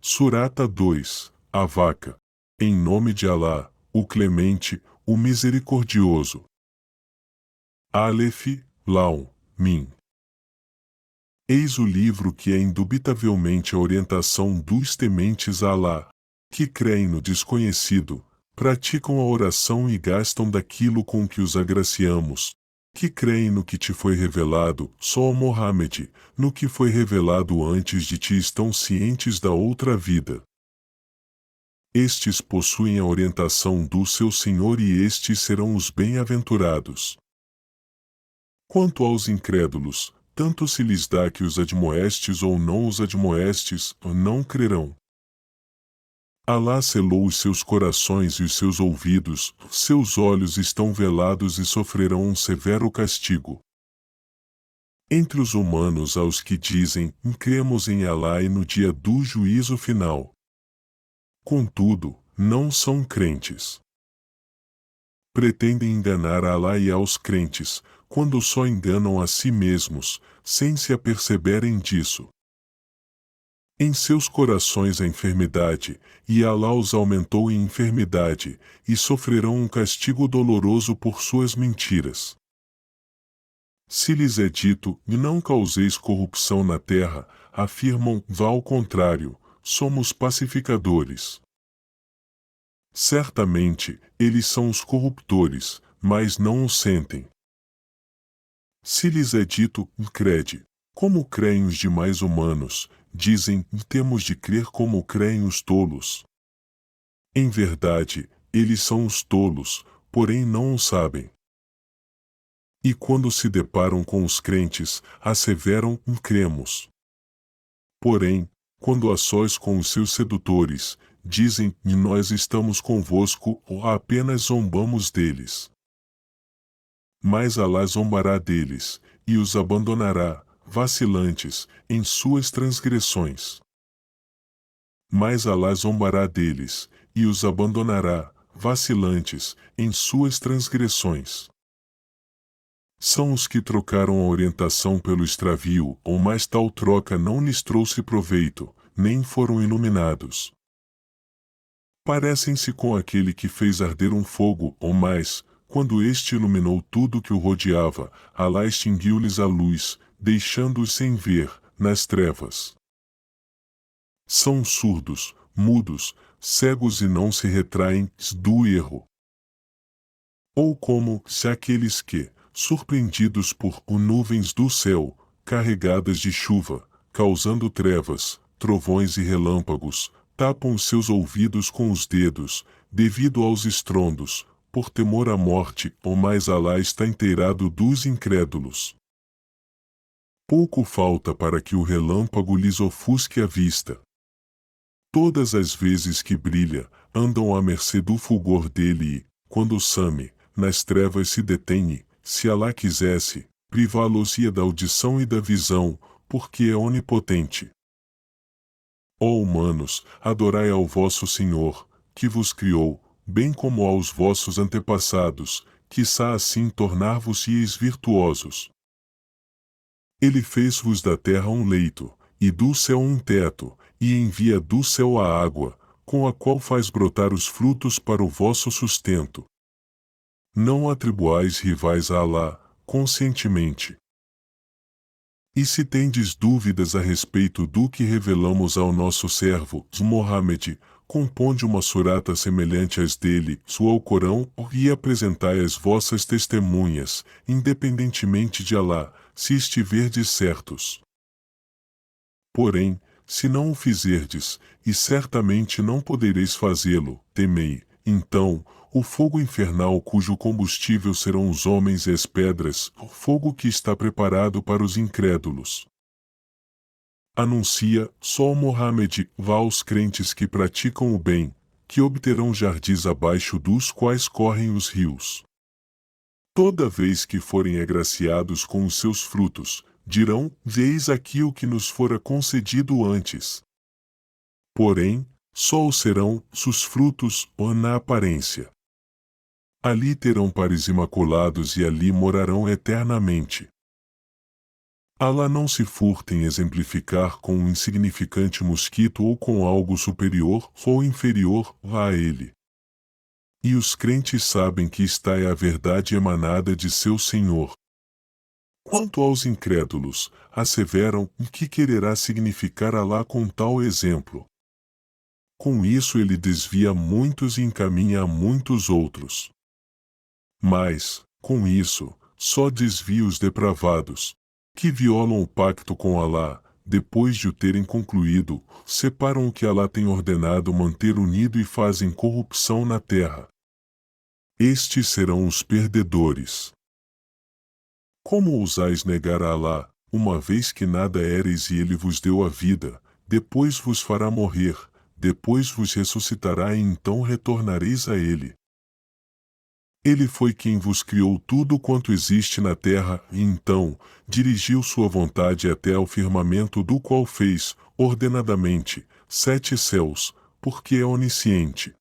Surata 2, a vaca. Em nome de Alá, o Clemente, o Misericordioso. Aleph, Lam, Mim. Eis o livro que é indubitavelmente a orientação dos tementes a Alá, que creem no desconhecido, praticam a oração e gastam daquilo com que os agraciamos, que creem no que te foi revelado, só Mohammed, no que foi revelado antes de ti estão cientes da outra vida. Estes possuem a orientação do seu Senhor e estes serão os bem-aventurados. Quanto aos incrédulos, tanto se lhes dá que os admoestes ou não os admoestes, não crerão. Alá selou os seus corações e os seus ouvidos, seus olhos estão velados e sofrerão um severo castigo. Entre os humanos há os que dizem, cremos em Alá e no dia do juízo final. Contudo, não são crentes. Pretendem enganar a Alá e aos crentes, quando só enganam a si mesmos, sem se aperceberem disso. Em seus corações a enfermidade, e Alá os aumentou em enfermidade, e sofrerão um castigo doloroso por suas mentiras. Se lhes é dito, não causeis corrupção na terra, afirmam, vá ao contrário, somos pacificadores. Certamente, eles são os corruptores, mas não o sentem. Se lhes é dito, crede, como creem os demais humanos, dizem, temos de crer como creem os tolos. Em verdade, eles são os tolos, porém não o sabem. E quando se deparam com os crentes, asseveram, cremos. Porém, quando a sós com os seus sedutores, dizem, nós estamos convosco, ou apenas zombamos deles. Mas Alá zombará deles, e os abandonará, vacilantes, em suas transgressões. Mas Alá zombará deles, e os abandonará, vacilantes, em suas transgressões. São os que trocaram a orientação pelo extravio, ou mais tal troca não lhes trouxe proveito, nem foram iluminados. Parecem-se com aquele que fez arder um fogo, ou mais, quando este iluminou tudo que o rodeava, Alá extinguiu-lhes a luz, deixando-os sem ver, nas trevas. São surdos, mudos, cegos e não se retraem do erro. Ou como se aqueles que, surpreendidos por nuvens do céu, carregadas de chuva, causando trevas, trovões e relâmpagos, tapam os seus ouvidos com os dedos, devido aos estrondos, por temor à morte, ou mais Alá está inteirado dos incrédulos. Pouco falta para que o relâmpago lhes ofusque a vista. Todas as vezes que brilha, andam à mercê do fulgor dele e, quando some, nas trevas se detém, se Alá quisesse, privá-los-ia da audição e da visão, porque é onipotente. Ó humanos, adorai ao vosso Senhor, que vos criou, bem como aos vossos antepassados, quiçá assim tornar-vos-eis virtuosos. Ele fez-vos da terra um leito, e do céu um teto, e envia do céu a água, com a qual faz brotar os frutos para o vosso sustento. Não atribuais rivais a Alá, conscientemente. E se tendes dúvidas a respeito do que revelamos ao nosso servo, Mohammed, componde uma surata semelhante às dele, ao Corão, e apresentai as vossas testemunhas, independentemente de Alá, se estiverdes certos. Porém, se não o fizerdes, e certamente não podereis fazê-lo, temei, então, o fogo infernal cujo combustível serão os homens e as pedras, o fogo que está preparado para os incrédulos. Anuncia, só Mohammed, vá aos crentes que praticam o bem, que obterão jardins abaixo dos quais correm os rios. Toda vez que forem agraciados com os seus frutos, dirão, eis aqui o que nos fora concedido antes. Porém, só o serão, seus frutos, ou na aparência. Ali terão pares imaculados e ali morarão eternamente. Alá não se furta em exemplificar com um insignificante mosquito ou com algo superior ou inferior a ele. E os crentes sabem que esta é a verdade emanada de seu Senhor. Quanto aos incrédulos, asseveram que quererá significar Alá com tal exemplo. Com isso ele desvia muitos e encaminha a muitos outros. Mas, com isso, só desvia os depravados, que violam o pacto com Alá, depois de o terem concluído, separam o que Alá tem ordenado manter unido e fazem corrupção na terra. Estes serão os perdedores. Como ousais negar a Alá, uma vez que nada éreis e ele vos deu a vida, depois vos fará morrer, depois vos ressuscitará e então retornareis a ele. Ele foi quem vos criou tudo quanto existe na terra, e então, dirigiu sua vontade até ao firmamento do qual fez, ordenadamente, 7 céus, porque é onisciente.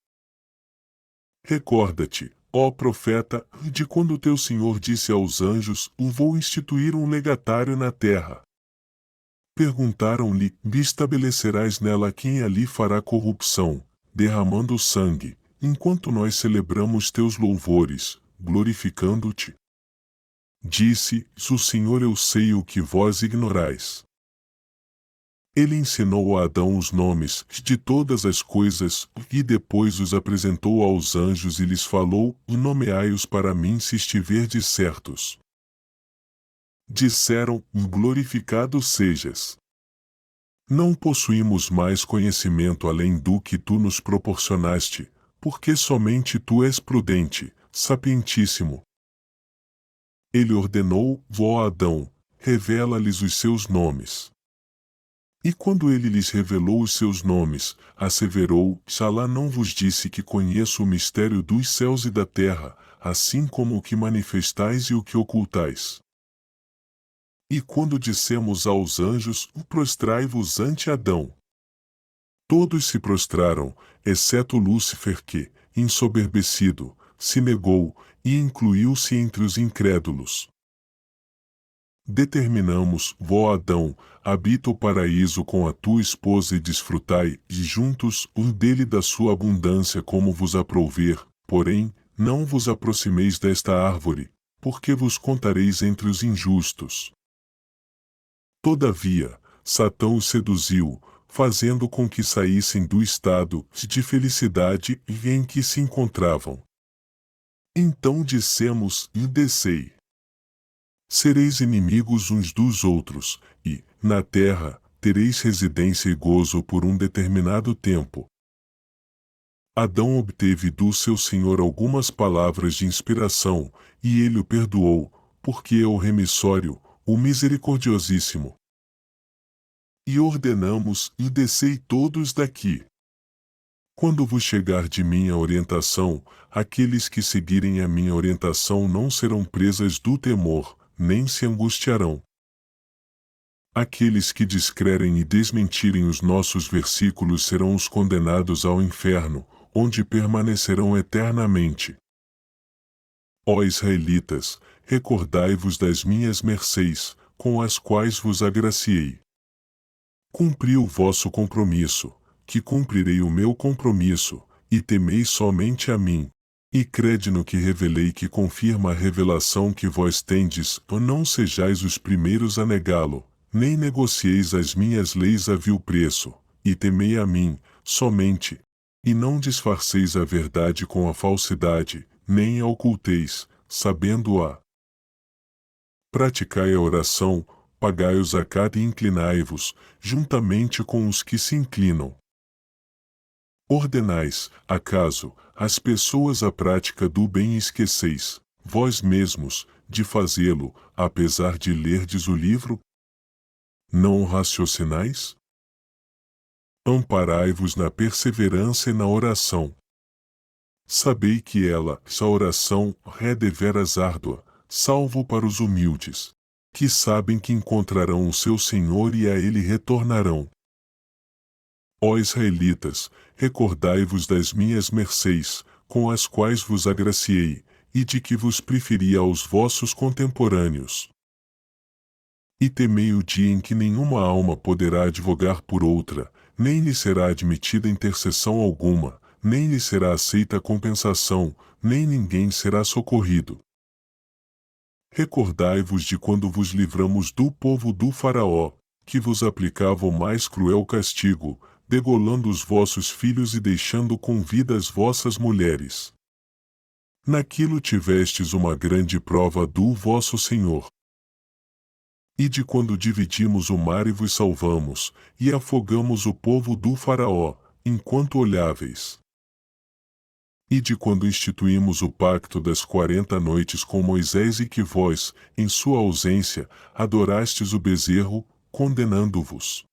Recorda-te, ó profeta, de quando teu Senhor disse aos anjos: vou instituir um legatário na terra. Perguntaram-lhe: estabelecerás nela quem ali fará corrupção, derramando sangue, enquanto nós celebramos teus louvores, glorificando-te? Disse: o Senhor, eu sei o que vós ignorais. Ele ensinou a Adão os nomes de todas as coisas, e depois os apresentou aos anjos e lhes falou: nomeai-os para mim se estiverdes certos. Disseram: glorificado sejas. Não possuímos mais conhecimento além do que tu nos proporcionaste, porque somente tu és prudente, sapientíssimo. Ele ordenou: ó Adão, revela-lhes os seus nomes. E quando ele lhes revelou os seus nomes, asseverou: Alá não vos disse que conheço o mistério dos céus e da terra, assim como o que manifestais e o que ocultais. E quando dissemos aos anjos: prostrai-vos ante Adão. Todos se prostraram, exceto Lúcifer que, ensoberbecido, se negou, e incluiu-se entre os incrédulos. Determinamos: ó Adão, habita o paraíso com a tua esposa e desfrutai, e juntos, dele da sua abundância como vos aprouver, porém, não vos aproximeis desta árvore, porque vos contareis entre os injustos. Todavia, Satã os seduziu, fazendo com que saíssem do estado de felicidade em que se encontravam. Então dissemos: descei. Sereis inimigos uns dos outros, e, na terra, tereis residência e gozo por um determinado tempo. Adão obteve do seu Senhor algumas palavras de inspiração, e ele o perdoou, porque é o remissório, o misericordiosíssimo. E ordenamos: descei todos daqui. Quando vos chegar de minha orientação, aqueles que seguirem a minha orientação não serão presas do temor, nem se angustiarão. Aqueles que descrerem e desmentirem os nossos versículos serão os condenados ao inferno, onde permanecerão eternamente. Ó israelitas, recordai-vos das minhas mercês, com as quais vos agraciei. Cumpri o vosso compromisso, que cumprirei o meu compromisso, e temei somente a mim. E crede no que revelei, que confirma a revelação que vós tendes, ou não sejais os primeiros a negá-lo, nem negocieis as minhas leis a vil preço, e temei a mim, somente. E não disfarceis a verdade com a falsidade, nem a oculteis, sabendo-a. Praticai a oração, pagai o zakat e inclinai-vos, juntamente com os que se inclinam. Ordenais, acaso, às pessoas a prática do bem e esqueceis, vós mesmos, de fazê-lo, apesar de lerdes o livro? Não raciocinais? Amparai-vos na perseverança e na oração. Sabei que essa oração, é deveras árdua, salvo para os humildes, que sabem que encontrarão o seu Senhor e a ele retornarão. Ó israelitas, recordai-vos das minhas mercês, com as quais vos agraciei, e de que vos preferi aos vossos contemporâneos. E temei o dia em que nenhuma alma poderá advogar por outra, nem lhe será admitida intercessão alguma, nem lhe será aceita compensação, nem ninguém será socorrido. Recordai-vos de quando vos livramos do povo do Faraó, que vos aplicava o mais cruel castigo, degolando os vossos filhos e deixando com vida as vossas mulheres. Naquilo tivestes uma grande prova do vosso Senhor. E de quando dividimos o mar e vos salvamos, e afogamos o povo do Faraó, enquanto olháveis. E de quando instituímos o pacto das 40 noites com Moisés e que vós, em sua ausência, adorastes o bezerro, condenando-vos.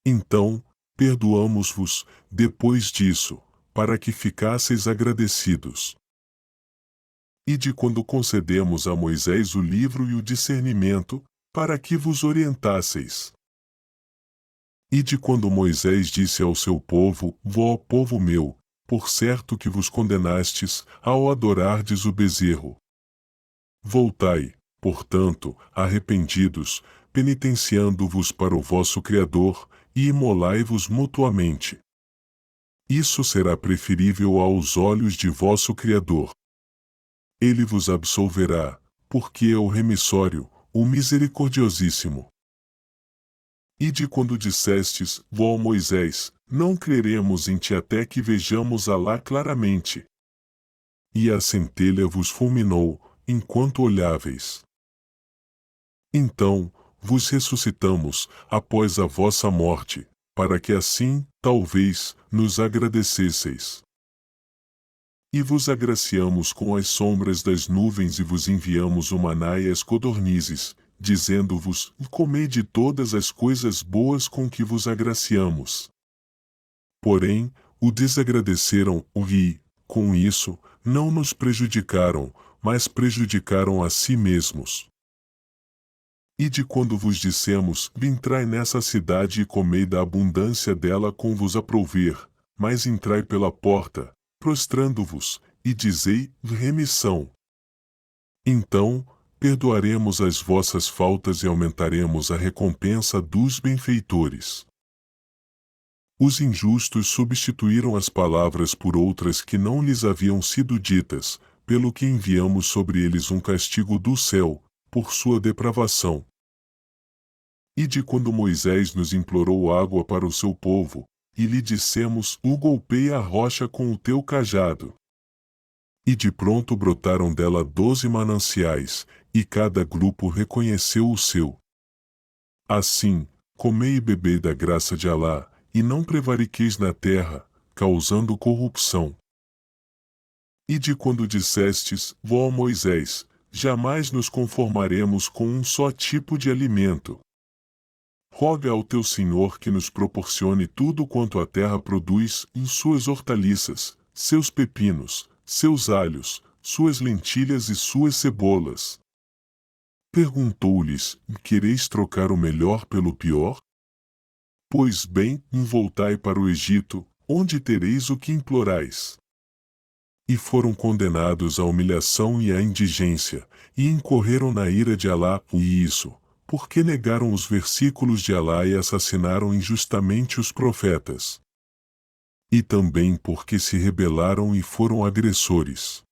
Então, perdoamos-vos, depois disso, para que ficasseis agradecidos. E de quando concedemos a Moisés o livro e o discernimento, para que vos orientasseis. E de quando Moisés disse ao seu povo, ó povo meu, por certo que vos condenastes, ao adorardes o bezerro. Voltai, portanto, arrependidos, penitenciando-vos para o vosso Criador, e imolai-vos mutuamente. Isso será preferível aos olhos de vosso Criador. Ele vos absolverá, porque é o remissório, o misericordiosíssimo. E de quando dissestes, ó Moisés, não creremos em ti até que vejamos Alá claramente. E a centelha vos fulminou, enquanto olháveis. Então, vos ressuscitamos, após a vossa morte, para que assim, talvez, nos agradecesseis. E vos agraciamos com as sombras das nuvens e vos enviamos o maná e as codornizes, dizendo-vos, comei de todas as coisas boas com que vos agraciamos. Porém, o desagradeceram e, com isso, não nos prejudicaram, mas prejudicaram a si mesmos. E de quando vos dissemos, entrai nessa cidade e comei da abundância dela com vos aprouver, mas entrai pela porta, prostrando-vos, e dizei, remissão. Então, perdoaremos as vossas faltas e aumentaremos a recompensa dos benfeitores. Os injustos substituíram as palavras por outras que não lhes haviam sido ditas, pelo que enviamos sobre eles um castigo do céu, por sua depravação. E de quando Moisés nos implorou água para o seu povo, e lhe dissemos, golpeia a rocha com o teu cajado. E de pronto brotaram dela 12 mananciais, e cada grupo reconheceu o seu. Assim, comei e bebei da graça de Alá, e não prevariqueis na terra, causando corrupção. E de quando dissestes, ó Moisés, jamais nos conformaremos com um só tipo de alimento. Roga ao teu Senhor que nos proporcione tudo quanto a terra produz em suas hortaliças, seus pepinos, seus alhos, suas lentilhas e suas cebolas. Perguntou-lhes, quereis trocar o melhor pelo pior? Pois bem, voltai para o Egito, onde tereis o que implorais. E foram condenados à humilhação e à indigência, e incorreram na ira de Alá, e isso, porque negaram os versículos de Alá e assassinaram injustamente os profetas. E também porque se rebelaram e foram agressores.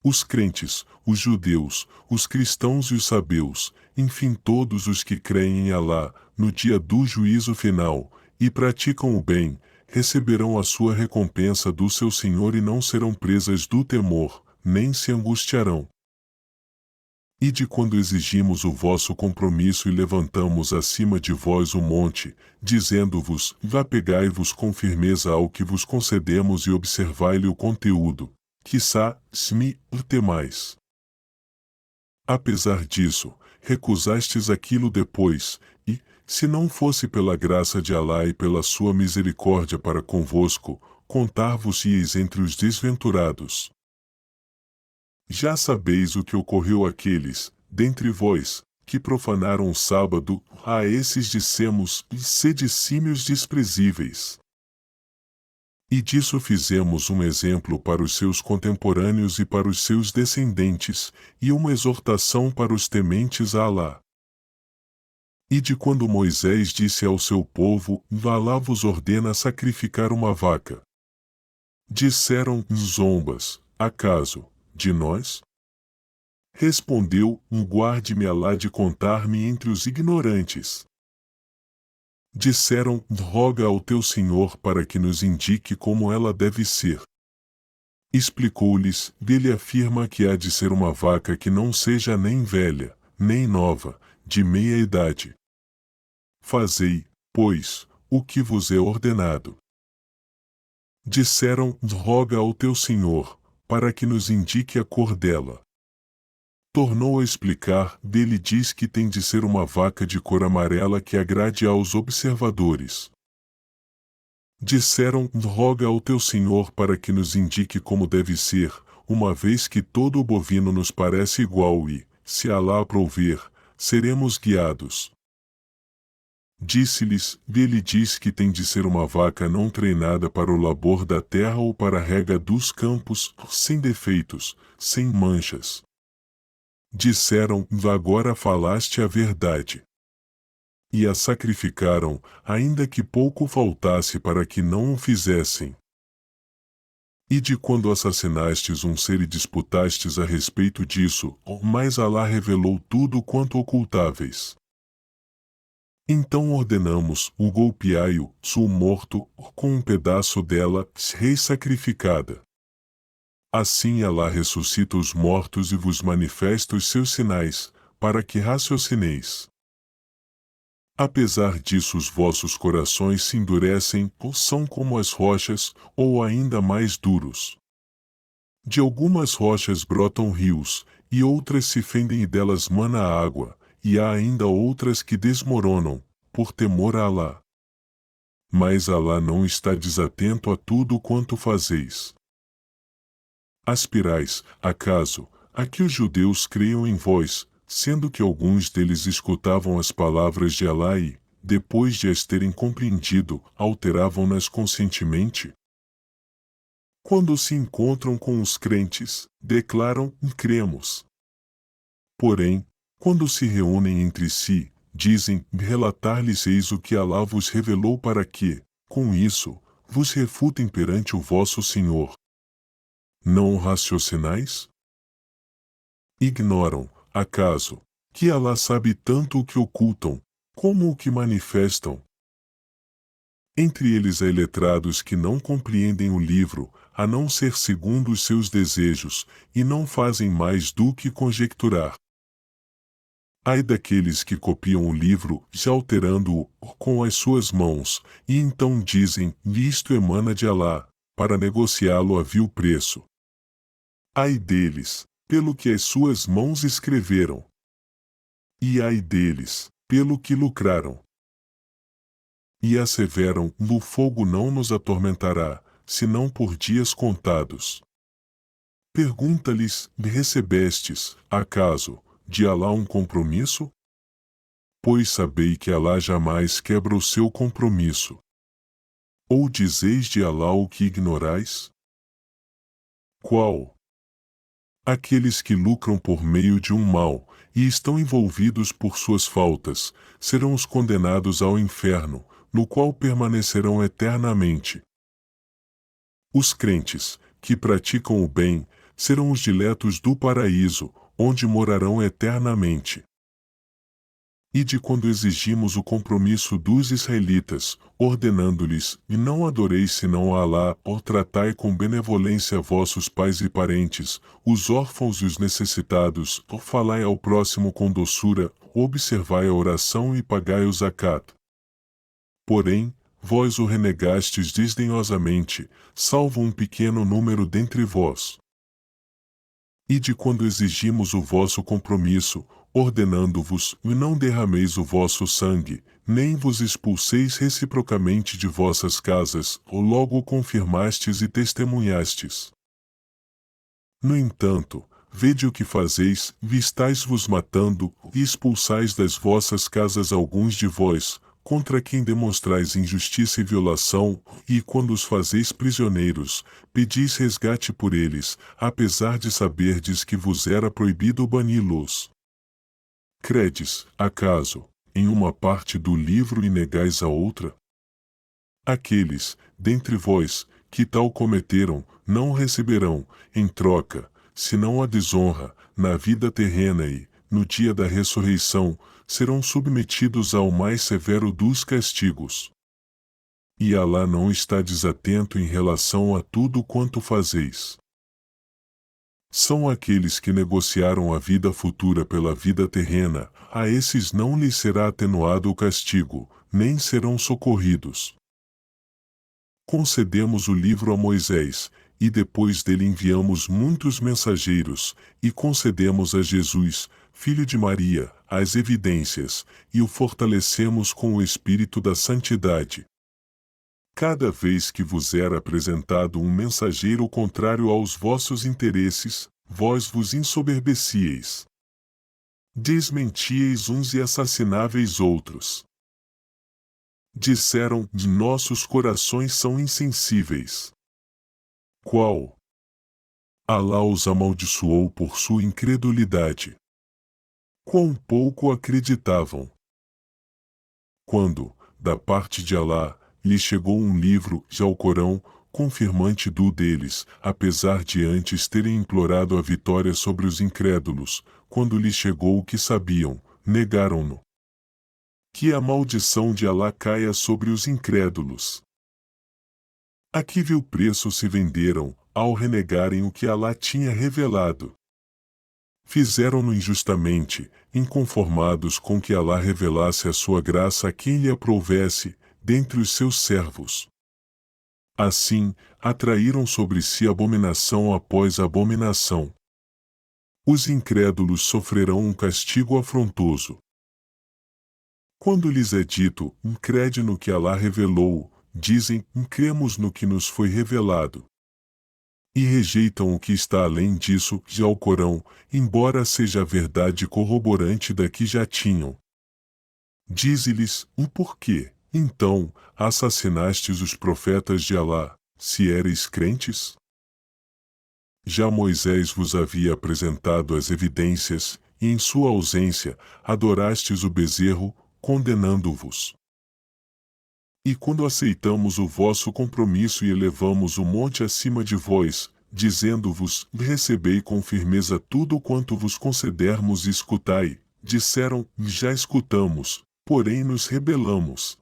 Os crentes, os judeus, os cristãos e os sabeus, enfim todos os que creem em Alá, no dia do juízo final, e praticam o bem, receberão a sua recompensa do seu Senhor e não serão presas do temor, nem se angustiarão. E de quando exigimos o vosso compromisso e levantamos acima de vós o monte, dizendo-vos, apegai-vos com firmeza ao que vos concedemos e observai-lhe o conteúdo, quiçá, me temais. Apesar disso, recusastes aquilo depois, e, se não fosse pela graça de Alá e pela sua misericórdia para convosco, contar-vos-ieis entre os desventurados. Já sabeis o que ocorreu àqueles, dentre vós, que profanaram o sábado, a esses dissemos, sede símios desprezíveis. E disso fizemos um exemplo para os seus contemporâneos e para os seus descendentes, e uma exortação para os tementes a Alá. E de quando Moisés disse ao seu povo: Alá vos ordena sacrificar uma vaca. Disseram: zombas, acaso, de nós? Respondeu: guarde-me Alá de contar-me entre os ignorantes. Disseram: roga ao teu Senhor para que nos indique como ela deve ser. Explicou-lhes: dele afirma que há de ser uma vaca que não seja nem velha, nem nova, de meia idade. Fazei, pois, o que vos é ordenado. Disseram: roga ao teu Senhor, para que nos indique a cor dela. Tornou a explicar: dele diz que tem de ser uma vaca de cor amarela que agrade aos observadores. Disseram: roga ao teu Senhor para que nos indique como deve ser, uma vez que todo o bovino nos parece igual e, se Alá aprouver, seremos guiados. Disse-lhes: dele diz que tem de ser uma vaca não treinada para o labor da terra ou para a rega dos campos, sem defeitos, sem manchas. Disseram: agora falaste a verdade. E a sacrificaram, ainda que pouco faltasse para que não o fizessem. E de quando assassinastes um ser e disputastes a respeito disso, mais Alá revelou tudo quanto ocultáveis. Então ordenamos: o golpeai-o, o morto, com um pedaço dela, rei sacrificada. Assim Alá ressuscita os mortos e vos manifesta os seus sinais, para que raciocineis. Apesar disso os vossos corações se endurecem, ou são como as rochas, ou ainda mais duros. De algumas rochas brotam rios, e outras se fendem e delas mana a água, e há ainda outras que desmoronam, por temor a Alá. Mas Alá não está desatento a tudo quanto fazeis. Aspirais, acaso, a que os judeus creiam em vós, sendo que alguns deles escutavam as palavras de Alá e, depois de as terem compreendido, alteravam-nas conscientemente? Quando se encontram com os crentes, declaram: cremos. Porém, quando se reúnem entre si, dizem: relatar-lhes-eis o que Alá vos revelou para que, com isso, vos refutem perante o vosso Senhor. Não raciocinais? Ignoram, acaso, que Alá sabe tanto o que ocultam, como o que manifestam? Entre eles há iletrados que não compreendem o livro, a não ser segundo os seus desejos, e não fazem mais do que conjecturar. Ai daqueles que copiam o livro, já alterando-o com as suas mãos, e então dizem: isto emana de Alá, para negociá-lo a vil preço. Ai deles, pelo que as suas mãos escreveram. E ai deles, pelo que lucraram. E asseveram: no fogo não nos atormentará, senão por dias contados. Pergunta-lhes: recebestes, acaso, de Alá um compromisso? Pois sabei que Alá jamais quebra o seu compromisso. Ou dizeis de Alá o que ignorais? Qual? Aqueles que lucram por meio de um mal, e estão envolvidos por suas faltas, serão os condenados ao inferno, no qual permanecerão eternamente. Os crentes, que praticam o bem, serão os diletos do paraíso, onde morarão eternamente. E de quando exigimos o compromisso dos israelitas, ordenando-lhes: e não adoreis senão a Alá, ou tratai com benevolência vossos pais e parentes, os órfãos e os necessitados, ou falai ao próximo com doçura, observai a oração e pagai o zakat. Porém, vós o renegastes desdenhosamente, salvo um pequeno número dentre vós. E de quando exigimos o vosso compromisso, ordenando-vos: e não derrameis o vosso sangue, nem vos expulseis reciprocamente de vossas casas, ou logo o confirmastes e testemunhastes. No entanto, vede o que fazeis: vistais-vos matando, e expulsais das vossas casas alguns de vós, contra quem demonstrais injustiça e violação, e quando os fazeis prisioneiros, pedis resgate por eles, apesar de saberdes que vos era proibido bani-los. Credes, acaso, em uma parte do livro e negais a outra? Aqueles, dentre vós, que tal cometeram, não receberão, em troca, senão a desonra, na vida terrena e, no dia da ressurreição, serão submetidos ao mais severo dos castigos. E Alá não está desatento em relação a tudo quanto fazeis. São aqueles que negociaram a vida futura pela vida terrena, a esses não lhes será atenuado o castigo, nem serão socorridos. Concedemos o livro a Moisés, e depois dele enviamos muitos mensageiros, e concedemos a Jesus, filho de Maria, as evidências, e o fortalecemos com o Espírito da Santidade. Cada vez que vos era apresentado um mensageiro contrário aos vossos interesses, vós vos ensoberbecieis. Desmentíeis uns e assassináveis outros. Disseram: nossos corações são insensíveis. Qual? Alá os amaldiçoou por sua incredulidade. Quão pouco acreditavam. Quando, da parte de Alá, lhe chegou um livro, já o Corão, confirmante do deles, apesar de antes terem implorado a vitória sobre os incrédulos, quando lhe chegou o que sabiam, negaram-no. Que a maldição de Alá caia sobre os incrédulos. A que vil preço se venderam, ao renegarem o que Alá tinha revelado. Fizeram-no injustamente, inconformados com que Alá revelasse a sua graça a quem lhe aprouvesse, dentre os seus servos. Assim, atraíram sobre si abominação após abominação. Os incrédulos sofrerão um castigo afrontoso. Quando lhes é dito, crede no que Alá revelou, dizem, cremos no que nos foi revelado. E rejeitam o que está além disso, já o Corão, embora seja a verdade corroborante da que já tinham. Dize-lhes, por quê, então, assassinastes os profetas de Alá, se eres crentes? Já Moisés vos havia apresentado as evidências, e em sua ausência, adorastes o bezerro, condenando-vos. E quando aceitamos o vosso compromisso e elevamos o monte acima de vós, dizendo-vos, recebei com firmeza tudo quanto vos concedermos e escutai, disseram, já escutamos, porém nos rebelamos.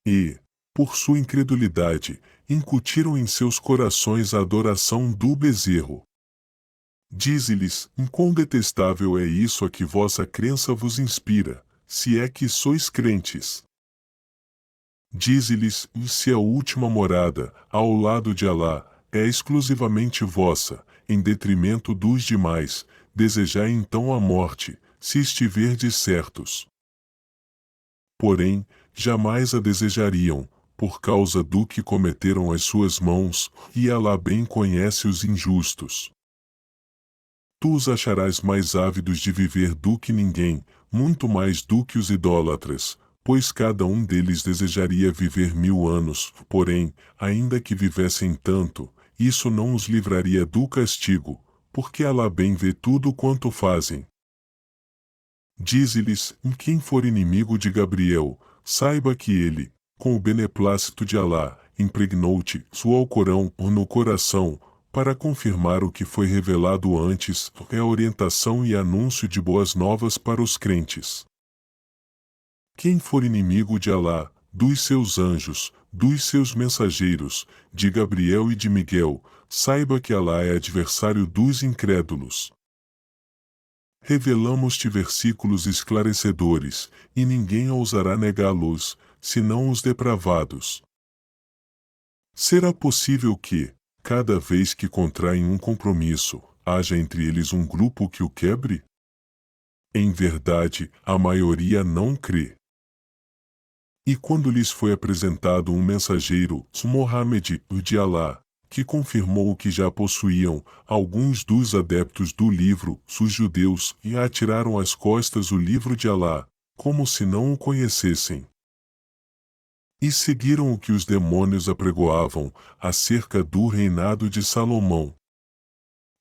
E, por sua incredulidade, incutiram em seus corações a adoração do bezerro. Dize-lhes, quão detestável é isso a que vossa crença vos inspira, se é que sois crentes. Dize-lhes, se a última morada, ao lado de Alá, é exclusivamente vossa, em detrimento dos demais, desejai então a morte, se estiverdes certos. Porém, jamais a desejariam, por causa do que cometeram as suas mãos, e Alá bem conhece os injustos. Tu os acharás mais ávidos de viver do que ninguém, muito mais do que os idólatras, pois cada um deles desejaria viver 1000 anos, porém, ainda que vivessem tanto, isso não os livraria do castigo, porque Alá bem vê tudo quanto fazem. Dize-lhes, quem for inimigo de Gabriel, saiba que ele, com o beneplácito de Alá, impregnou-te, sua Alcorão, no coração, para confirmar o que foi revelado antes, é a orientação e anúncio de boas novas para os crentes. Quem for inimigo de Alá, dos seus anjos, dos seus mensageiros, de Gabriel e de Miguel, saiba que Alá é adversário dos incrédulos. Revelamos-te versículos esclarecedores, e ninguém ousará negá-los, senão os depravados. Será possível que, cada vez que contraem um compromisso, haja entre eles um grupo que o quebre? Em verdade, a maioria não crê. E quando lhes foi apresentado um mensageiro, Mohammed, o de Alá, que confirmou o que já possuíam, alguns dos adeptos do livro, os judeus, e atiraram às costas o livro de Alá, como se não o conhecessem. E seguiram o que os demônios apregoavam acerca do reinado de Salomão.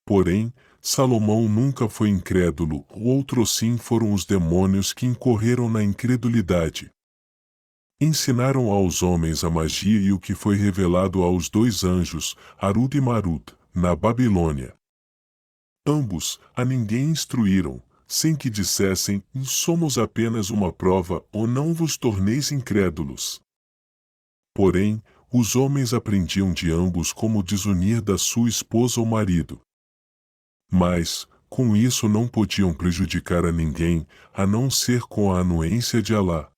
Porém, Salomão nunca foi incrédulo, outrossim foram os demônios que incorreram na incredulidade. Ensinaram aos homens a magia e o que foi revelado aos dois anjos, Arud e Marud, na Babilônia. Ambos a ninguém instruíram, sem que dissessem: somos apenas uma prova, ou não vos torneis incrédulos. Porém, os homens aprendiam de ambos como desunir da sua esposa ou marido. Mas, com isso não podiam prejudicar a ninguém, a não ser com a anuência de Alá.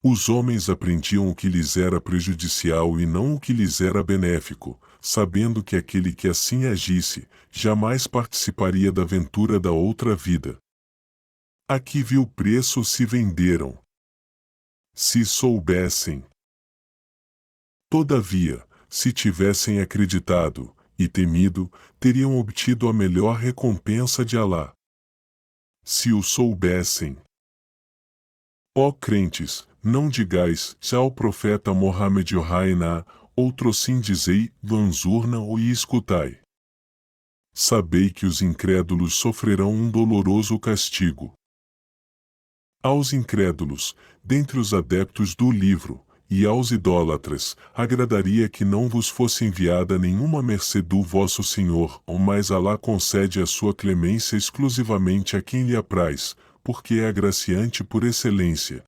Os homens aprendiam o que lhes era prejudicial e não o que lhes era benéfico, sabendo que aquele que assim agisse, jamais participaria da ventura da outra vida. A que vil preço se venderam! Se soubessem. Todavia, se tivessem acreditado e temido, teriam obtido a melhor recompensa de Alá. Se o soubessem. Ó crentes, não digais, já o profeta Mohammed Yohaina, outrossim dizei, vanzurna-o e escutai. Sabei que os incrédulos sofrerão um doloroso castigo. Aos incrédulos, dentre os adeptos do livro, e aos idólatras, agradaria que não vos fosse enviada nenhuma mercê do vosso Senhor, mas Alá concede a sua clemência exclusivamente a quem lhe apraz, porque é agraciante por excelência.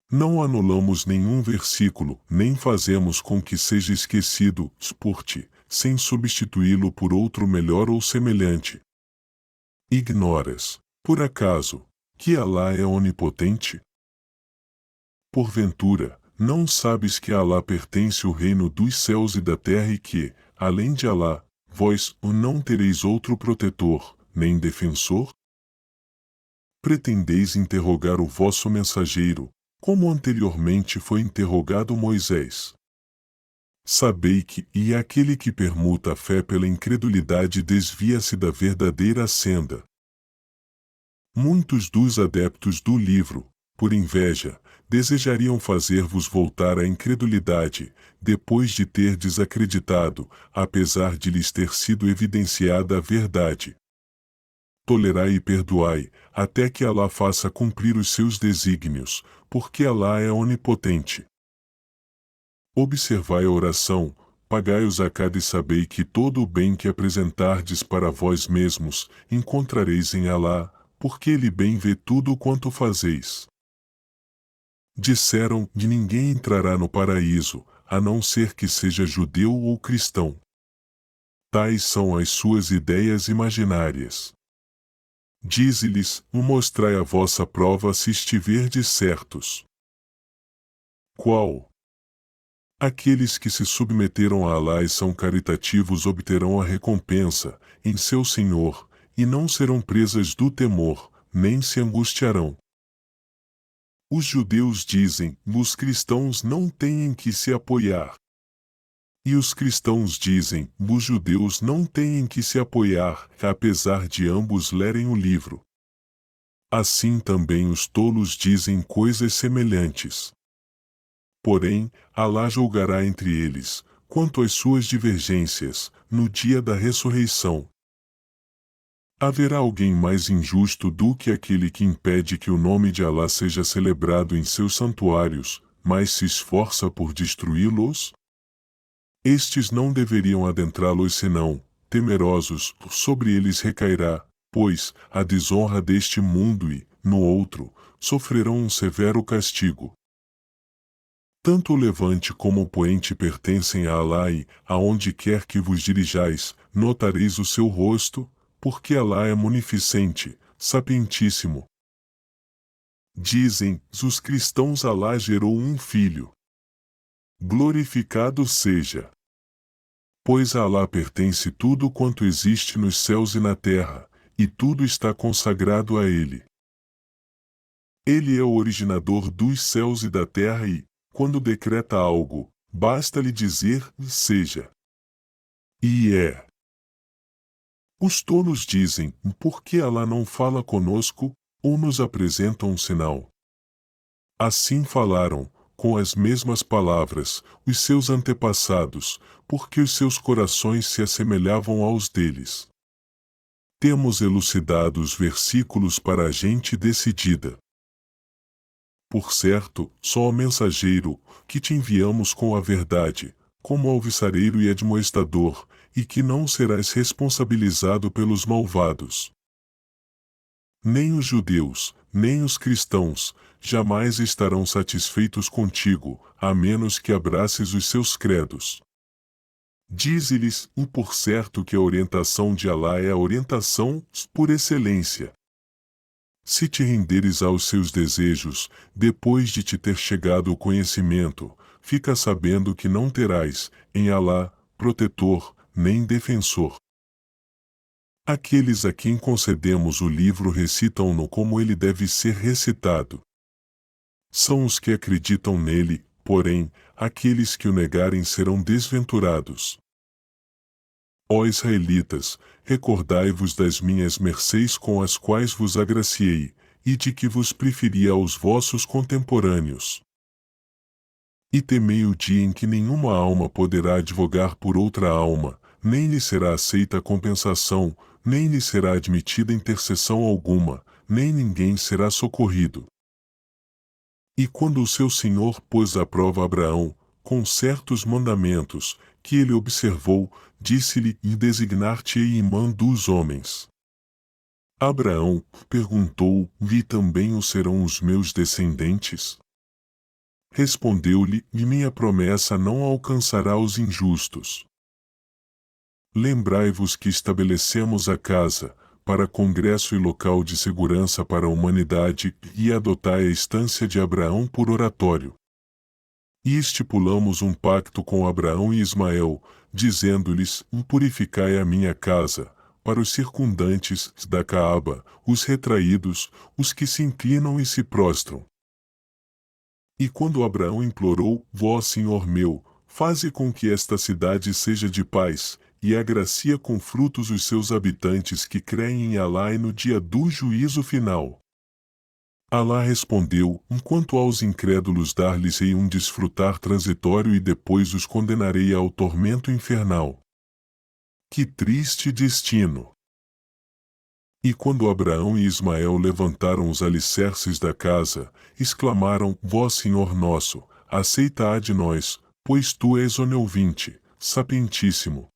Não anulamos nenhum versículo, nem fazemos com que seja esquecido, por ti, sem substituí-lo por outro melhor ou semelhante. Ignoras, por acaso, que Alá é onipotente? Porventura, não sabes que a Alá pertence o reino dos céus e da terra e que, além de Alá, vós não tereis outro protetor, nem defensor? Pretendeis interrogar o vosso mensageiro, como anteriormente foi interrogado Moisés. Sabei que, e aquele que permuta a fé pela incredulidade desvia-se da verdadeira senda. Muitos dos adeptos do livro, por inveja, desejariam fazer-vos voltar à incredulidade, depois de ter desacreditado, apesar de lhes ter sido evidenciada a verdade. Tolerai e perdoai, até que Alá faça cumprir os seus desígnios, porque Alá é onipotente. Observai a oração, pagai o zacad e sabei que todo o bem que apresentardes para vós mesmos, encontrareis em Alá, porque Ele bem vê tudo quanto fazeis. Disseram: de ninguém entrará no paraíso, a não ser que seja judeu ou cristão. Tais são as suas ideias imaginárias. Dize-lhes: mostrai a vossa prova se estiverdes certos. Qual? Aqueles que se submeteram a Alá e são caritativos obterão a recompensa, em seu Senhor, e não serão presas do temor, nem se angustiarão. Os judeus dizem: os cristãos não têm em que se apoiar. E os cristãos dizem: os judeus não têm em que se apoiar, apesar de ambos lerem o livro. Assim também os tolos dizem coisas semelhantes. Porém, Alá julgará entre eles, quanto às suas divergências, no dia da ressurreição. Haverá alguém mais injusto do que aquele que impede que o nome de Alá seja celebrado em seus santuários, mas se esforça por destruí-los? Estes não deveriam adentrá-los senão, temerosos, sobre eles recairá, pois, a desonra deste mundo e, no outro, sofrerão um severo castigo. Tanto o levante como o poente pertencem a Alá e, aonde quer que vos dirijais, notareis o seu rosto, porque Alá é munificente, sapientíssimo. Dizem, os cristãos: Alá gerou um filho. Glorificado seja. Pois a Alá pertence tudo quanto existe nos céus e na terra, e tudo está consagrado a Ele. Ele é o originador dos céus e da terra e, quando decreta algo, basta-lhe dizer: seja. E é. Os tolos dizem: por que Alá não fala conosco, ou nos apresenta um sinal? Assim falaram, com as mesmas palavras, os seus antepassados, porque os seus corações se assemelhavam aos deles. Temos elucidado os versículos para a gente decidida. Por certo, só o mensageiro, que te enviamos com a verdade, como alvissareiro e admoestador, e que não serás responsabilizado pelos malvados. Nem os judeus, nem os cristãos, jamais estarão satisfeitos contigo, a menos que abraces os seus credos. Dize-lhes, por certo, que a orientação de Alá é a orientação por excelência. Se te renderes aos seus desejos, depois de te ter chegado o conhecimento, fica sabendo que não terás, em Alá, protetor, nem defensor. Aqueles a quem concedemos o livro recitam-no como ele deve ser recitado. São os que acreditam nele, porém, aqueles que o negarem serão desventurados. Ó israelitas, recordai-vos das minhas mercês com as quais vos agraciei, e de que vos preferi aos vossos contemporâneos. E temei o dia em que nenhuma alma poderá advogar por outra alma, nem lhe será aceita compensação, nem lhe será admitida intercessão alguma, nem ninguém será socorrido. E quando o seu Senhor pôs à prova Abraão, com certos mandamentos, que ele observou, disse-lhe: e designar-te-ei imã dos homens. Abraão perguntou: e também o serão os meus descendentes? Respondeu-lhe: e minha promessa não alcançará os injustos. Lembrai-vos que estabelecemos a casa, para congresso e local de segurança para a humanidade, e adotai a estância de Abraão por oratório. E estipulamos um pacto com Abraão e Ismael, dizendo-lhes: purificai a minha casa, para os circundantes da Caaba, os retraídos, os que se inclinam e se prostram. E quando Abraão implorou: vó Senhor meu, faze com que esta cidade seja de paz, e agracia com frutos os seus habitantes que creem em Alá e no dia do juízo final. Alá respondeu: quanto aos incrédulos dar-lhes-ei um desfrutar transitório e depois os condenarei ao tormento infernal. Que triste destino! E quando Abraão e Ismael levantaram os alicerces da casa, exclamaram: vó Senhor nosso, aceita-a de nós, pois tu és oneouvinte, sapientíssimo.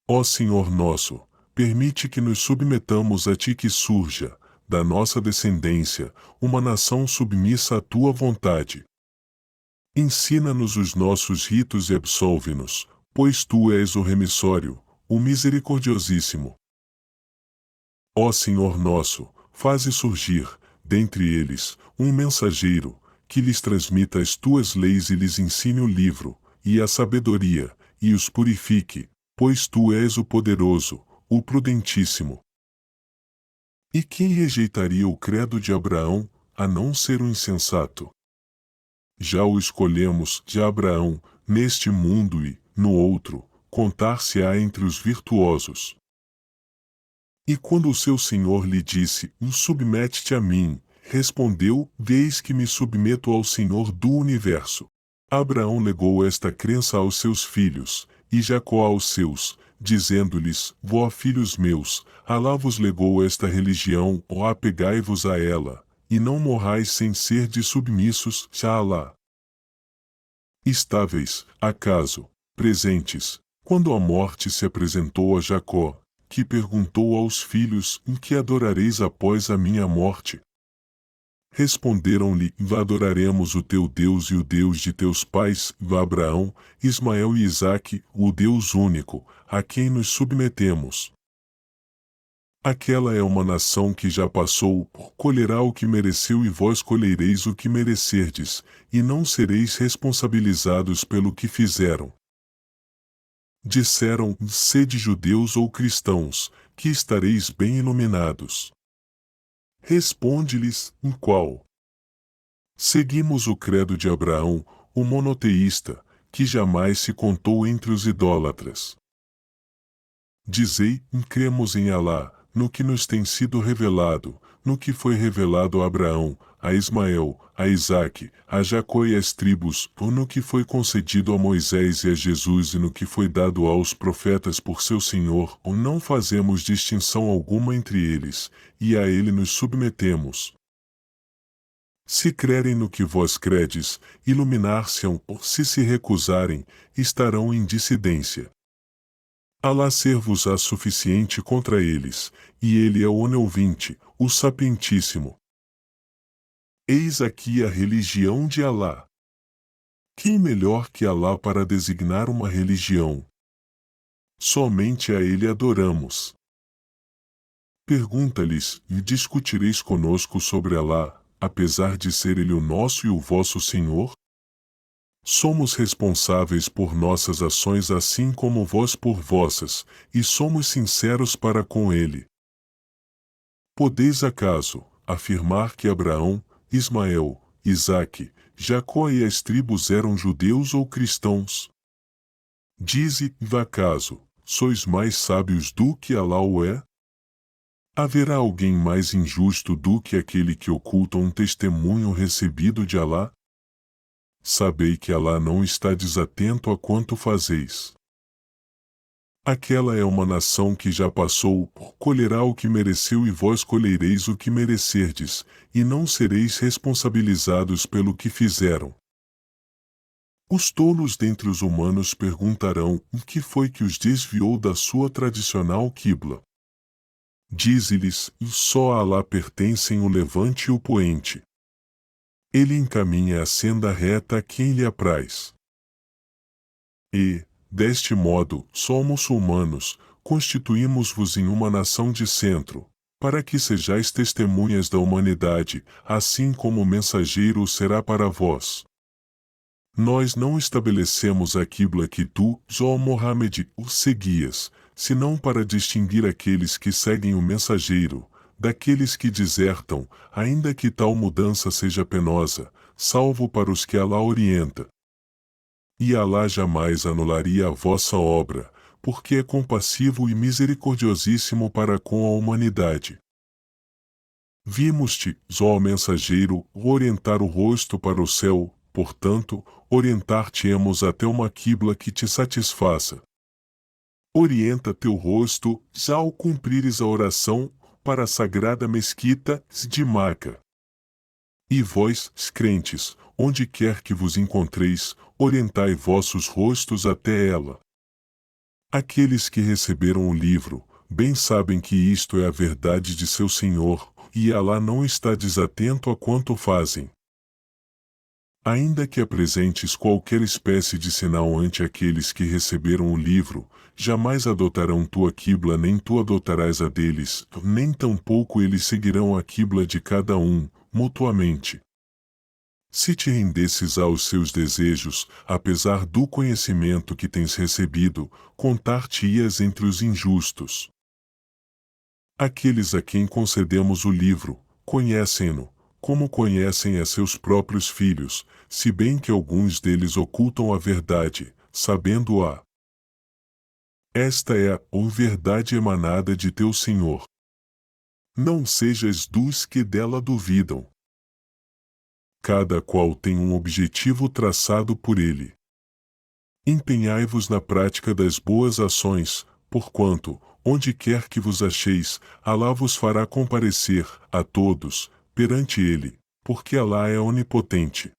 Ó Senhor nosso, permite que nos submetamos a ti, que surja, da nossa descendência, uma nação submissa à tua vontade. Ensina-nos os nossos ritos e absolve-nos, pois tu és o remissório, o misericordiosíssimo. Ó Senhor nosso, faze surgir, dentre eles, um mensageiro, que lhes transmita as tuas leis e lhes ensine o livro, e a sabedoria, e os purifique, pois tu és o poderoso, o prudentíssimo. E quem rejeitaria o credo de Abraão, a não ser um insensato? Já o escolhemos, de Abraão, neste mundo e, no outro, contar-se-á entre os virtuosos. E quando o seu Senhor lhe disse: submete-te a mim, respondeu: eis que me submeto ao Senhor do universo. Abraão legou esta crença aos seus filhos, e Jacó aos seus, dizendo-lhes: vó filhos meus, Alá vos legou esta religião, ó apegai-vos a ela, e não morrais sem ser de submissos a Alá. Estáveis, acaso, presentes, quando a morte se apresentou a Jacó, que perguntou aos filhos: em que adorareis após a minha morte? Responderam-lhe: adoraremos o teu Deus e o Deus de teus pais, Abraão, Ismael e Isaque, o Deus único, a quem nos submetemos. Aquela é uma nação que já passou, colherá o que mereceu e vós colhereis o que merecerdes, e não sereis responsabilizados pelo que fizeram. Disseram: sede judeus ou cristãos, que estareis bem iluminados. Responde-lhes: em qual? Seguimos o credo de Abraão, o monoteísta, que jamais se contou entre os idólatras. Dizei: cremos em Alá, no que nos tem sido revelado, no que foi revelado a Abraão, a Ismael, a Isaque, a Jacó e às tribos, ou no que foi concedido a Moisés e a Jesus e no que foi dado aos profetas por seu Senhor, ou não fazemos distinção alguma entre eles, e a ele nos submetemos. Se crerem no que vós credes, iluminar-se-ão, ou se recusarem, estarão em dissidência. Alá ser-vos-á suficiente contra eles, e ele é o onisciente, o sapientíssimo. Eis aqui a religião de Alá. Quem melhor que Alá para designar uma religião? Somente a ele adoramos. Pergunta-lhes, e discutireis conosco sobre Alá, apesar de ser ele o nosso e o vosso Senhor? Somos responsáveis por nossas ações assim como vós por vossas, e somos sinceros para com ele. Podeis acaso afirmar que Abraão, Ismael, Isaque, Jacó e as tribos eram judeus ou cristãos? Dize, acaso, sois mais sábios do que Alá o é? Haverá alguém mais injusto do que aquele que oculta um testemunho recebido de Alá? Sabei que Alá não está desatento a quanto fazeis. Aquela é uma nação que já passou, colherá o que mereceu e vós colhereis o que merecerdes, e não sereis responsabilizados pelo que fizeram. Os tolos dentre os humanos perguntarão o que foi que os desviou da sua tradicional quibla. Dize-lhes, só a Alá pertencem o levante e o poente. Ele encaminha a senda reta a quem lhe apraz. E, deste modo, só muçulmanos, constituímos-vos em uma nação de centro, para que sejais testemunhas da humanidade, assim como o mensageiro o será para vós. Nós não estabelecemos a quibla que tu, ó Mohammed, o seguias, senão para distinguir aqueles que seguem o mensageiro, daqueles que desertam, ainda que tal mudança seja penosa, salvo para os que Alá orienta. E Alá jamais anularia a vossa obra, porque é compassivo e misericordiosíssimo para com a humanidade. Vimos-te, ó mensageiro, orientar o rosto para o céu, portanto, orientar-te-emos até uma quibla que te satisfaça. Orienta teu rosto, já ao cumprires a oração, para a sagrada mesquita de Maca. E vós, crentes, onde quer que vos encontreis, orientai vossos rostos até ela. Aqueles que receberam o livro, bem sabem que isto é a verdade de seu Senhor, e Alá não está desatento a quanto fazem. Ainda que apresentes qualquer espécie de sinal ante aqueles que receberam o livro, jamais adotarão tua quibla nem tu adotarás a deles, nem tampouco eles seguirão a quibla de cada um, mutuamente. Se te rendesses aos seus desejos, apesar do conhecimento que tens recebido, contar-te-ias entre os injustos. Aqueles a quem concedemos o livro, conhecem-no, como conhecem a seus próprios filhos, se bem que alguns deles ocultam a verdade, sabendo-a. Esta é a verdade emanada de teu Senhor. Não sejas dos que dela duvidam. Cada qual tem um objetivo traçado por ele. Empenhai-vos na prática das boas ações, porquanto, onde quer que vos acheis, Alá vos fará comparecer, a todos, perante ele, porque Alá é onipotente.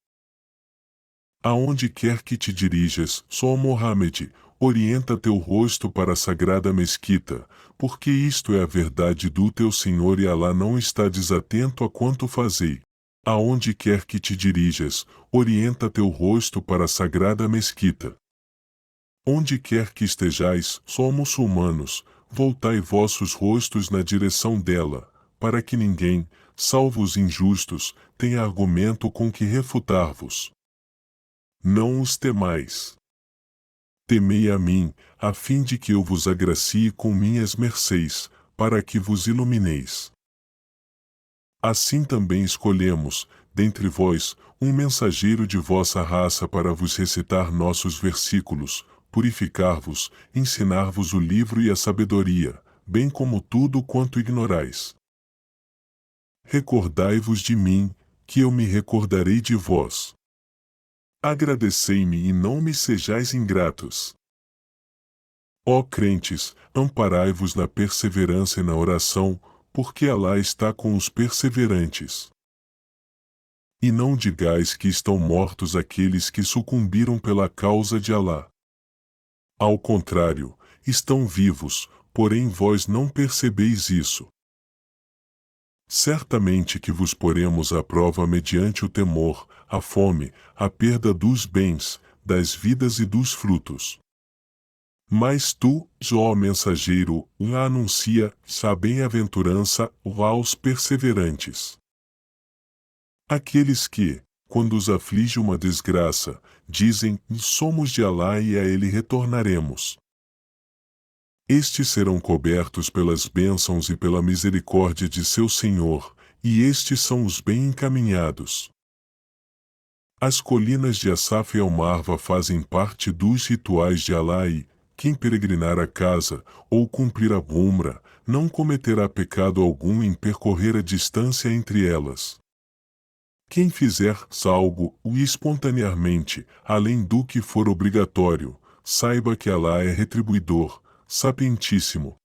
Aonde quer que te dirijas, só Mohammed, orienta teu rosto para a sagrada mesquita, porque isto é a verdade do teu Senhor e Alá não está desatento a quanto fazei. Aonde quer que te dirijas, orienta teu rosto para a sagrada mesquita. Onde quer que estejais, só muçulmanos, voltai vossos rostos na direção dela, para que ninguém, salvo os injustos, tenha argumento com que refutar-vos. Não os temais. Temei a mim, a fim de que eu vos agracie com minhas mercês, para que vos ilumineis. Assim também escolhemos, dentre vós, um mensageiro de vossa raça para vos recitar nossos versículos, purificar-vos, ensinar-vos o livro e a sabedoria, bem como tudo quanto ignorais. Recordai-vos de mim, que eu me recordarei de vós. Agradecei-me e não me sejais ingratos. Ó crentes, amparai-vos na perseverança e na oração, porque Alá está com os perseverantes. E não digais que estão mortos aqueles que sucumbiram pela causa de Alá. Ao contrário, estão vivos, porém vós não percebeis isso. Certamente que vos poremos à prova mediante o temor, a fome, a perda dos bens, das vidas e dos frutos. Mas tu, ó mensageiro, anuncia a bem-aventurança aos perseverantes. Aqueles que, quando os aflige uma desgraça, dizem: somos de Alá e a ele retornaremos. Estes serão cobertos pelas bênçãos e pela misericórdia de seu Senhor, e estes são os bem encaminhados. As colinas de Asaf e Al-Marva fazem parte dos rituais de Alá e, quem peregrinar a casa, ou cumprir a umra, não cometerá pecado algum em percorrer a distância entre elas. Quem fizer algo espontaneamente, além do que for obrigatório, saiba que Alá é retribuidor, sapientíssimo.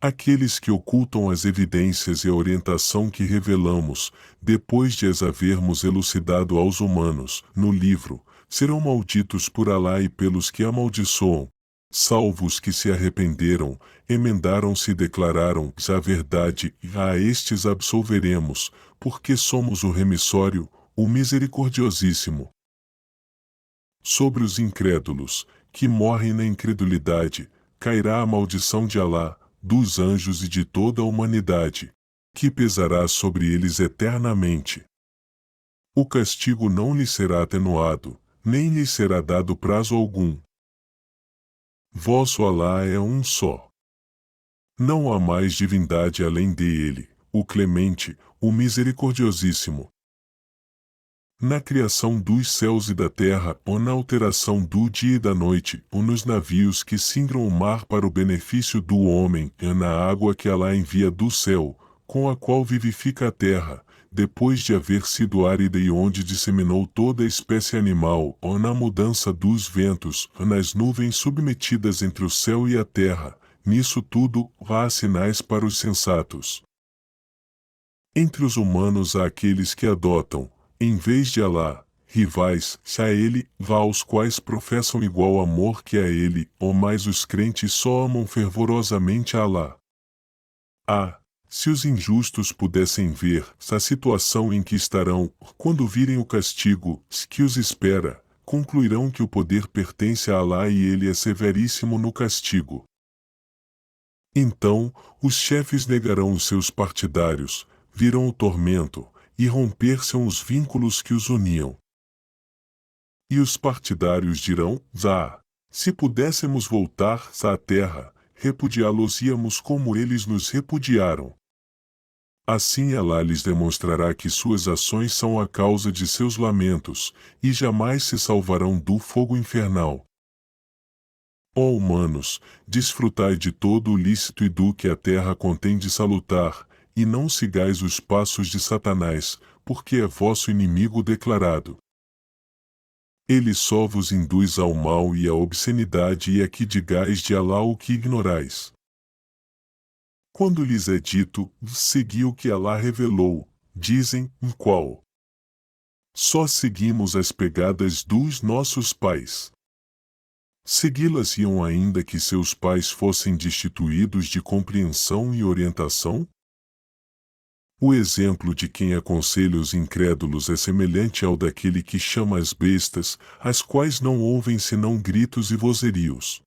Aqueles que ocultam as evidências e a orientação que revelamos, depois de as havermos elucidado aos humanos, no livro, serão malditos por Alá e pelos que amaldiçoam, salvo os que se arrependeram, emendaram-se e declararam a verdade, e a estes absolveremos, porque somos o remissório, o misericordiosíssimo. Sobre os incrédulos, que morrem na incredulidade, cairá a maldição de Alá, dos anjos e de toda a humanidade, que pesará sobre eles eternamente. O castigo não lhes será atenuado, nem lhes será dado prazo algum. Vosso Alá é um só. Não há mais divindade além dele, o Clemente, o Misericordiosíssimo. Na criação dos céus e da terra, ou na alteração do dia e da noite, ou nos navios que singram o mar para o benefício do homem, e na água que Alá envia do céu, com a qual vivifica a terra, depois de haver sido árida e onde disseminou toda a espécie animal, ou na mudança dos ventos, ou nas nuvens submetidas entre o céu e a terra, nisso tudo há sinais para os sensatos. Entre os humanos há aqueles que adotam, em vez de Alá, rivais, a ele, aos quais professam igual amor que a ele, ou mais os crentes só amam fervorosamente a Alá. Se os injustos pudessem ver a situação em que estarão, quando virem o castigo que os espera, concluirão que o poder pertence a Alá e ele é severíssimo no castigo. Então, os chefes negarão os seus partidários, virão o tormento, e romper-se-ão os vínculos que os uniam. E os partidários dirão: se pudéssemos voltar à terra, repudiá-los-íamos como eles nos repudiaram. Assim Alá lhes demonstrará que suas ações são a causa de seus lamentos, e jamais se salvarão do fogo infernal. Ó humanos, desfrutai de todo o lícito e do que a terra contém de salutar, e não sigais os passos de Satanás, porque é vosso inimigo declarado. Ele só vos induz ao mal e à obscenidade e a que digais de Alá o que ignorais. Quando lhes é dito, segui o que Alá revelou, dizem: qual? Só seguimos as pegadas dos nossos pais. Segui-las iam ainda que seus pais fossem destituídos de compreensão e orientação? O exemplo de quem aconselha os incrédulos é semelhante ao daquele que chama as bestas, as quais não ouvem senão gritos e vozerios.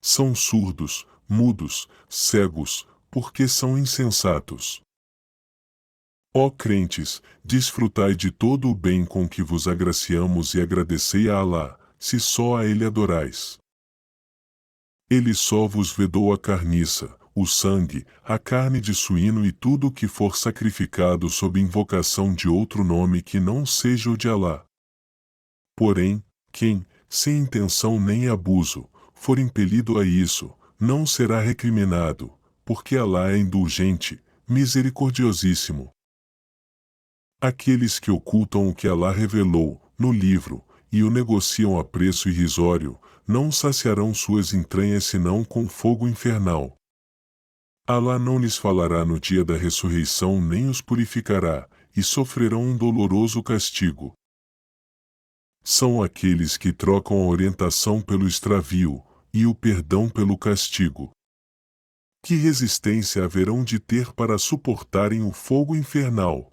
São surdos, mudos, cegos, porque são insensatos. Ó crentes, desfrutai de todo o bem com que vos agraciamos e agradecei a Alá, se só a ele adorais. Ele só vos vedou a carniça, o sangue, a carne de suíno e tudo o que for sacrificado sob invocação de outro nome que não seja o de Alá. Porém, quem, sem intenção nem abuso, for impelido a isso, não será recriminado, porque Alá é indulgente, misericordiosíssimo. Aqueles que ocultam o que Alá revelou no livro e o negociam a preço irrisório, não saciarão suas entranhas senão com fogo infernal. Alá não lhes falará no dia da ressurreição nem os purificará, e sofrerão um doloroso castigo. São aqueles que trocam a orientação pelo extravio, e o perdão pelo castigo. Que resistência haverão de ter para suportarem o fogo infernal?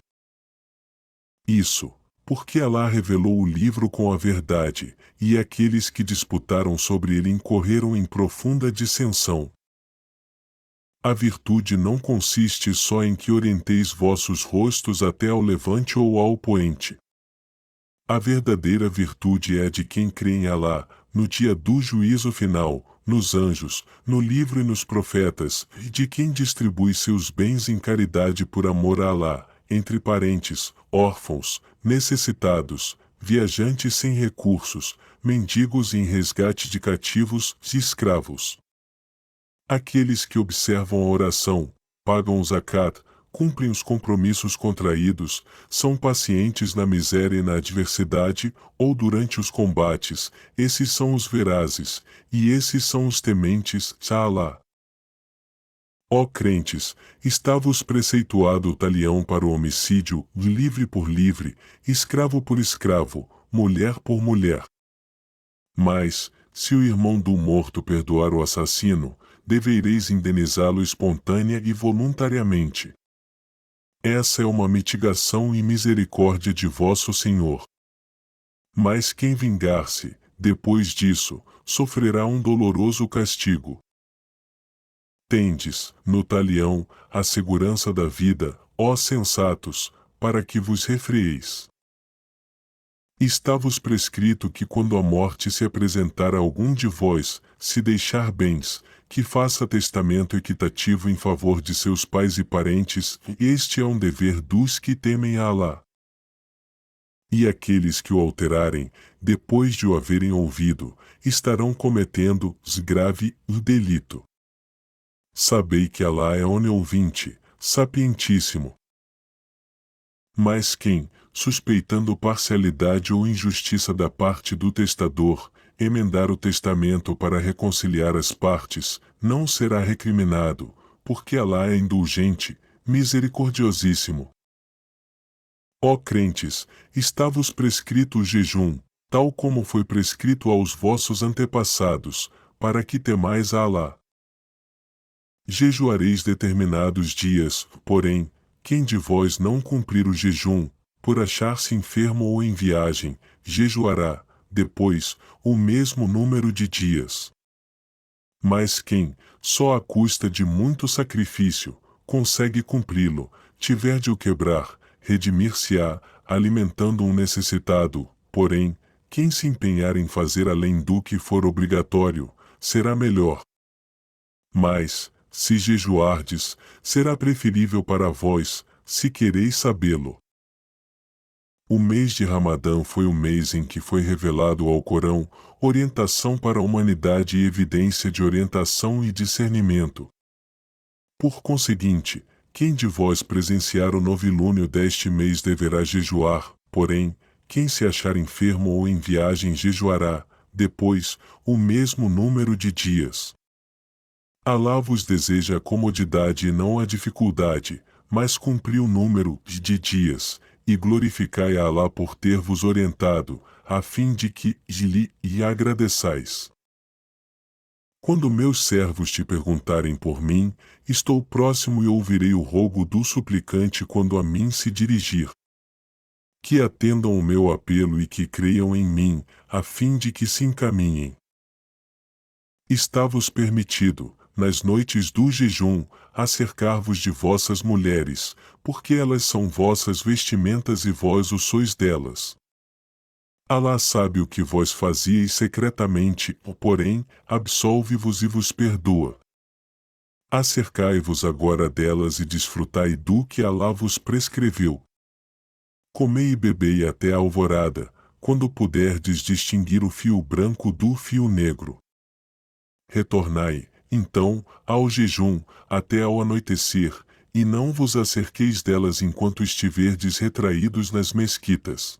Isso, porque Alá revelou o livro com a verdade, e aqueles que disputaram sobre ele incorreram em profunda dissensão. A virtude não consiste só em que orienteis vossos rostos até ao levante ou ao poente. A verdadeira virtude é a de quem crê em Alá, no dia do juízo final, nos anjos, no livro e nos profetas, e de quem distribui seus bens em caridade por amor a Alá, entre parentes, órfãos, necessitados, viajantes sem recursos, mendigos e em resgate de cativos e escravos. Aqueles que observam a oração, pagam o zakat, cumprem os compromissos contraídos, são pacientes na miséria e na adversidade, ou durante os combates, esses são os verazes, e esses são os tementes a Alá. Ó crentes, está-vos preceituado o talião para o homicídio, livre por livre, escravo por escravo, mulher por mulher. Mas, se o irmão do morto perdoar o assassino, devereis indenizá-lo espontânea e voluntariamente. Essa é uma mitigação e misericórdia de vosso Senhor. Mas quem vingar-se, depois disso, sofrerá um doloroso castigo. Tendes, no talião, a segurança da vida, ó sensatos, para que vos refreeis. Está-vos prescrito que quando a morte se apresentar a algum de vós, se deixar bens, que faça testamento equitativo em favor de seus pais e parentes, este é um dever dos que temem a Alá. E aqueles que o alterarem, depois de o haverem ouvido, estarão cometendo grave delito. Sabei que Alá é oniouvinte, sapientíssimo. Mas quem, suspeitando parcialidade ou injustiça da parte do testador, emendar o testamento para reconciliar as partes, não será recriminado, porque Alá é indulgente, misericordiosíssimo. Ó crentes, está-vos prescrito o jejum, tal como foi prescrito aos vossos antepassados, para que temais a Alá. Jejuareis determinados dias, porém, quem de vós não cumprir o jejum, por achar-se enfermo ou em viagem, jejuará, depois, o mesmo número de dias. Mas quem, só à custa de muito sacrifício, consegue cumpri-lo, tiver de o quebrar, redimir-se-á, alimentando um necessitado, porém, quem se empenhar em fazer além do que for obrigatório, será melhor. Mas, se jejuardes, será preferível para vós, se quereis sabê-lo. O mês de Ramadã foi o mês em que foi revelado ao Corão, orientação para a humanidade e evidência de orientação e discernimento. Por conseguinte, quem de vós presenciar o novilúnio deste mês deverá jejuar, porém, quem se achar enfermo ou em viagem jejuará, depois, o mesmo número de dias. Alá vos deseja a comodidade e não a dificuldade, mas cumpri o número de dias, e glorificai a Alá por ter vos orientado, a fim de que lhe agradeçais. Quando meus servos te perguntarem por mim, estou próximo e ouvirei o rogo do suplicante quando a mim se dirigir. Que atendam o meu apelo e que creiam em mim, a fim de que se encaminhem. Está-vos permitido, nas noites do jejum, acercar-vos de vossas mulheres, porque elas são vossas vestimentas e vós o sois delas. Alá sabe o que vós fazieis secretamente, porém, absolve-vos e vos perdoa. Acercai-vos agora delas e desfrutai do que Alá vos prescreveu. Comei e bebei até a alvorada, quando puderdes distinguir o fio branco do fio negro. Retornai, então, ao jejum, até ao anoitecer, e não vos acerqueis delas enquanto estiverdes retraídos nas mesquitas.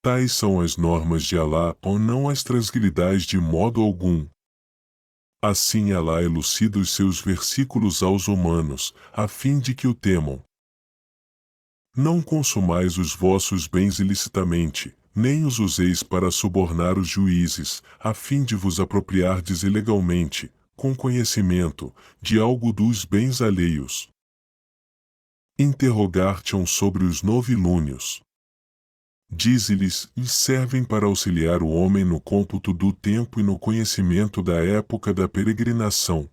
Tais são as normas de Alá, ou não as transgridais de modo algum. Assim Alá elucida os seus versículos aos humanos, a fim de que o temam. Não consumais os vossos bens ilicitamente, nem os useis para subornar os juízes, a fim de vos apropriardes ilegalmente, com conhecimento, de algo dos bens alheios. Interrogar-te-ão sobre os novilúnios. Dize-lhes, e servem para auxiliar o homem no cômputo do tempo e no conhecimento da época da peregrinação.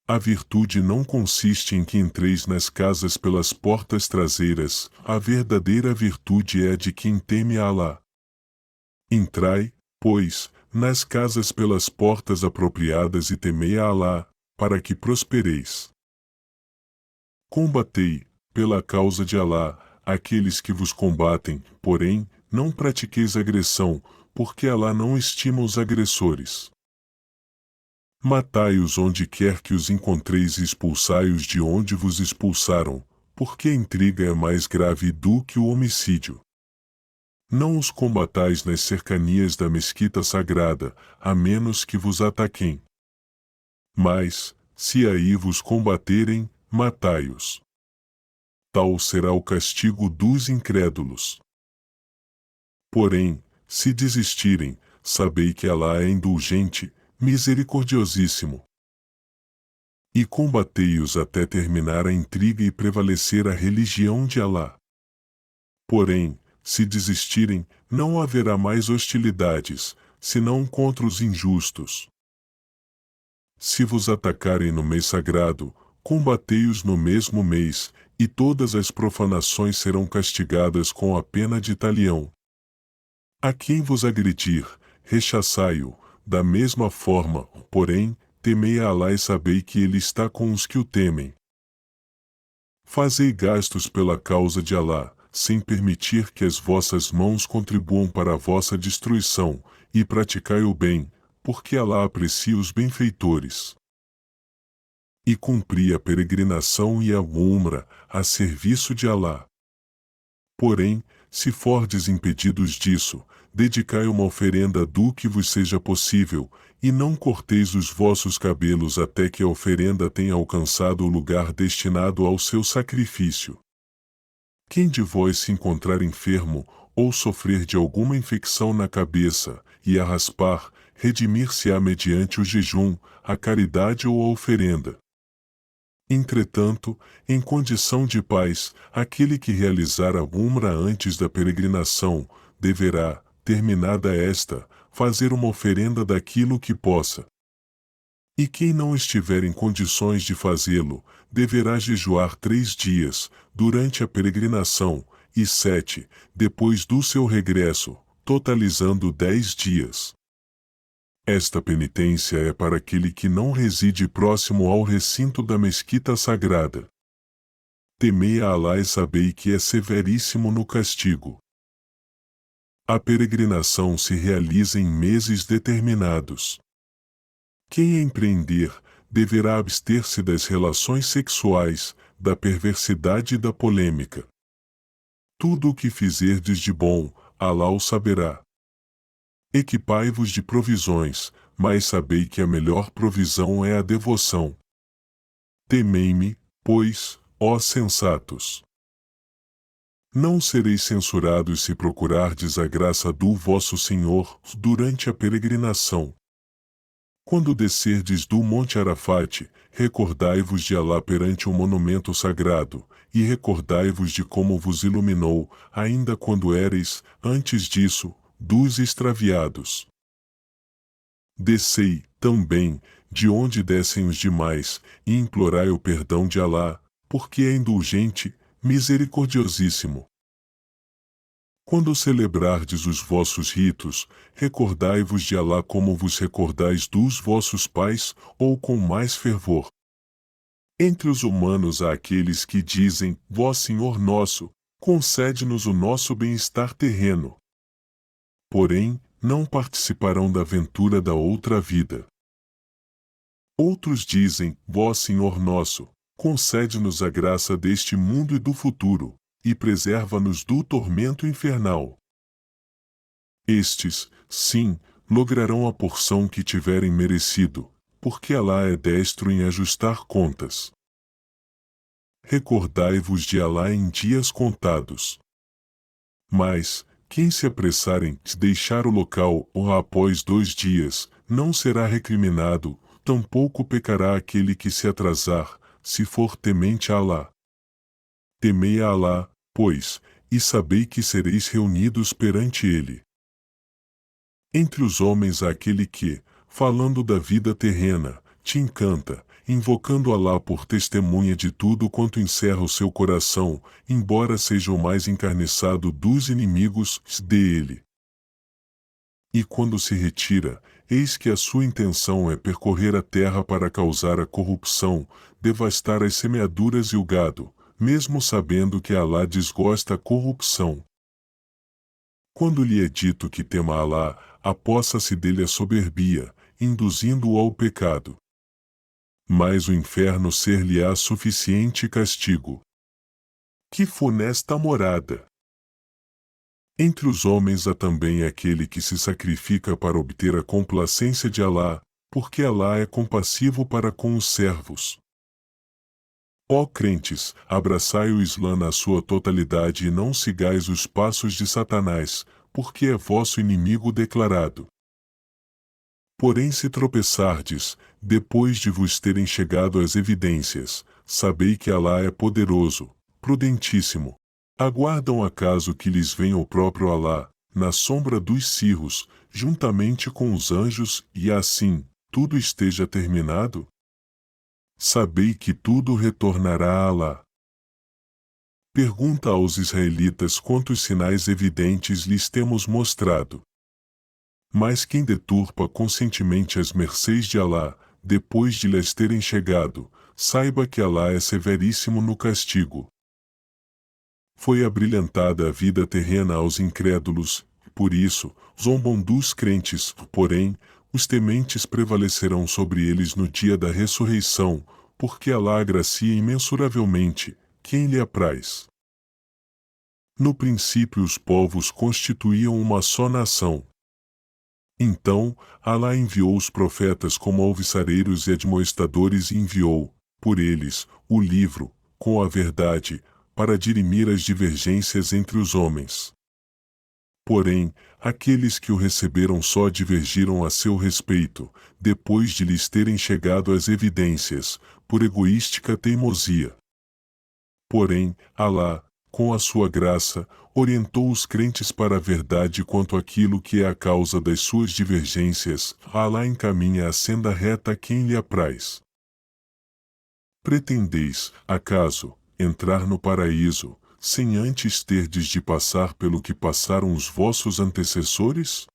A virtude não consiste em que entreis nas casas pelas portas traseiras, a verdadeira virtude é de quem teme a Alá. Entrai, pois, nas casas pelas portas apropriadas e temei a Alá, para que prospereis. Combatei, pela causa de Alá, aqueles que vos combatem, porém, não pratiqueis agressão, porque Alá não estima os agressores. Matai-os onde quer que os encontreis e expulsai-os de onde vos expulsaram, porque a intriga é mais grave do que o homicídio. Não os combatais nas cercanias da mesquita sagrada, a menos que vos ataquem. Mas, se aí vos combaterem, matai-os. Tal será o castigo dos incrédulos. Porém, se desistirem, sabei que Alá é indulgente, misericordiosíssimo. E combatei-os até terminar a intriga e prevalecer a religião de Alá. Porém, se desistirem, não haverá mais hostilidades, senão contra os injustos. Se vos atacarem no mês sagrado, combatei-os no mesmo mês, e todas as profanações serão castigadas com a pena de talião. A quem vos agredir, rechaçai-o, da mesma forma, porém, temei a Alá e sabei que Ele está com os que o temem. Fazei gastos pela causa de Alá, sem permitir que as vossas mãos contribuam para a vossa destruição, e praticai o bem, porque Alá aprecia os benfeitores. E cumpri a peregrinação e a umra, a serviço de Alá. Porém, se fordes impedidos disso, dedicai uma oferenda do que vos seja possível, e não corteis os vossos cabelos até que a oferenda tenha alcançado o lugar destinado ao seu sacrifício. Quem de vós se encontrar enfermo, ou sofrer de alguma infecção na cabeça, e a raspar, redimir-se-á mediante o jejum, a caridade ou a oferenda. Entretanto, em condição de paz, aquele que realizar a umra antes da peregrinação, deverá, terminada esta, fazer uma oferenda daquilo que possa. E quem não estiver em condições de fazê-lo, deverá jejuar 3 dias, durante a peregrinação, e 7, depois do seu regresso, totalizando 10 dias. Esta penitência é para aquele que não reside próximo ao recinto da mesquita sagrada. Temei a Alá e sabei que é severíssimo no castigo. A peregrinação se realiza em meses determinados. Quem empreender, deverá abster-se das relações sexuais, da perversidade e da polêmica. Tudo o que fizerdes de bom, Alá o saberá. Equipai-vos de provisões, mas sabei que a melhor provisão é a devoção. Temei-me, pois, ó sensatos. Não sereis censurados se procurardes a graça do vosso Senhor durante a peregrinação. Quando descerdes do Monte Arafate, recordai-vos de Alá perante um monumento sagrado, e recordai-vos de como vos iluminou, ainda quando éreis, antes disso, dos extraviados. Descei, também, de onde descem os demais, e implorai o perdão de Alá, porque é indulgente, misericordiosíssimo. Quando celebrardes os vossos ritos, recordai-vos de Alá como vos recordais dos vossos pais, ou com mais fervor. Entre os humanos há aqueles que dizem, Vó Senhor nosso, concede-nos o nosso bem-estar terreno. Porém, não participarão da aventura da outra vida. Outros dizem, Vó Senhor nosso, concede-nos a graça deste mundo e do futuro, e preserva-nos do tormento infernal. Estes, sim, lograrão a porção que tiverem merecido, porque Alá é destro em ajustar contas. Recordai-vos de Alá em dias contados. Mas, quem se apressar em deixar o local ou após 2 dias, não será recriminado, tampouco pecará aquele que se atrasar, se for temente a Alá. Temei a Alá, pois, e sabei que sereis reunidos perante ele. Entre os homens há aquele que, falando da vida terrena, te encanta, invocando Alá por testemunha de tudo quanto encerra o seu coração, embora seja o mais encarniçado dos inimigos dele. E quando se retira, eis que a sua intenção é percorrer a terra para causar a corrupção, devastar as semeaduras e o gado, mesmo sabendo que Alá desgosta a corrupção. Quando lhe é dito que tema Alá, apossa-se dele a soberbia, induzindo-o ao pecado. Mas o inferno ser-lhe-á suficiente castigo. Que funesta morada! Entre os homens há também aquele que se sacrifica para obter a complacência de Alá, porque Alá é compassivo para com os servos. Ó crentes, abraçai o Islã na sua totalidade e não sigais os passos de Satanás, porque é vosso inimigo declarado. Porém se tropeçardes, depois de vos terem chegado as evidências, sabei que Alá é poderoso, prudentíssimo. Aguardam acaso que lhes venha o próprio Alá, na sombra dos cirros, juntamente com os anjos, e assim, tudo esteja terminado? Sabei que tudo retornará a Alá. Pergunta aos israelitas quantos sinais evidentes lhes temos mostrado. Mas quem deturpa conscientemente as mercês de Alá, depois de lhes terem chegado, saiba que Alá é severíssimo no castigo. Foi abrilhantada a vida terrena aos incrédulos, por isso, zombam dos crentes, porém, os tementes prevalecerão sobre eles no dia da ressurreição, porque Alá agracia imensuravelmente quem lhe apraz. No princípio os povos constituíam uma só nação. Então, Alá enviou os profetas como alviçareiros e admoestadores e enviou, por eles, o livro, com a verdade, para dirimir as divergências entre os homens. Porém, aqueles que o receberam só divergiram a seu respeito, depois de lhes terem chegado as evidências, por egoística teimosia. Porém, Alá, com a sua graça, orientou os crentes para a verdade quanto àquilo que é a causa das suas divergências. Alá encaminha a senda reta a quem lhe apraz. Pretendeis, acaso, entrar no paraíso, sem antes terdes de passar pelo que passaram os vossos antecessores?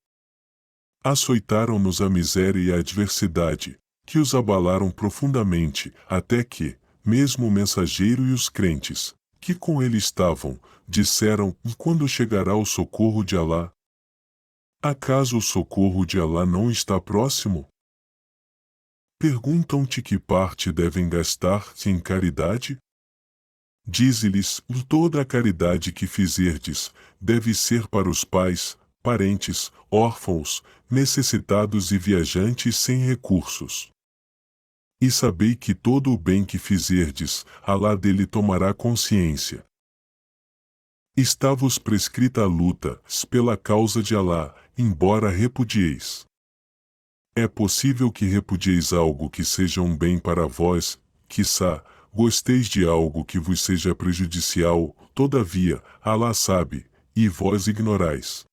Açoitaram-nos a miséria e a adversidade, que os abalaram profundamente, até que, mesmo o mensageiro e os crentes, que com ele estavam, disseram: e quando chegará o socorro de Alá? Acaso o socorro de Alá não está próximo? Perguntam-te que parte devem gastar-te em caridade? Dize-lhes: toda a caridade que fizerdes, deve ser para os pais, parentes, órfãos, necessitados e viajantes sem recursos. E sabei que todo o bem que fizerdes, Alá dele tomará consciência. Está-vos prescrita a luta, pela causa de Alá, embora repudieis. É possível que repudieis algo que seja um bem para vós, quiçá, gosteis de algo que vos seja prejudicial, todavia, Alá sabe, e vós ignorais.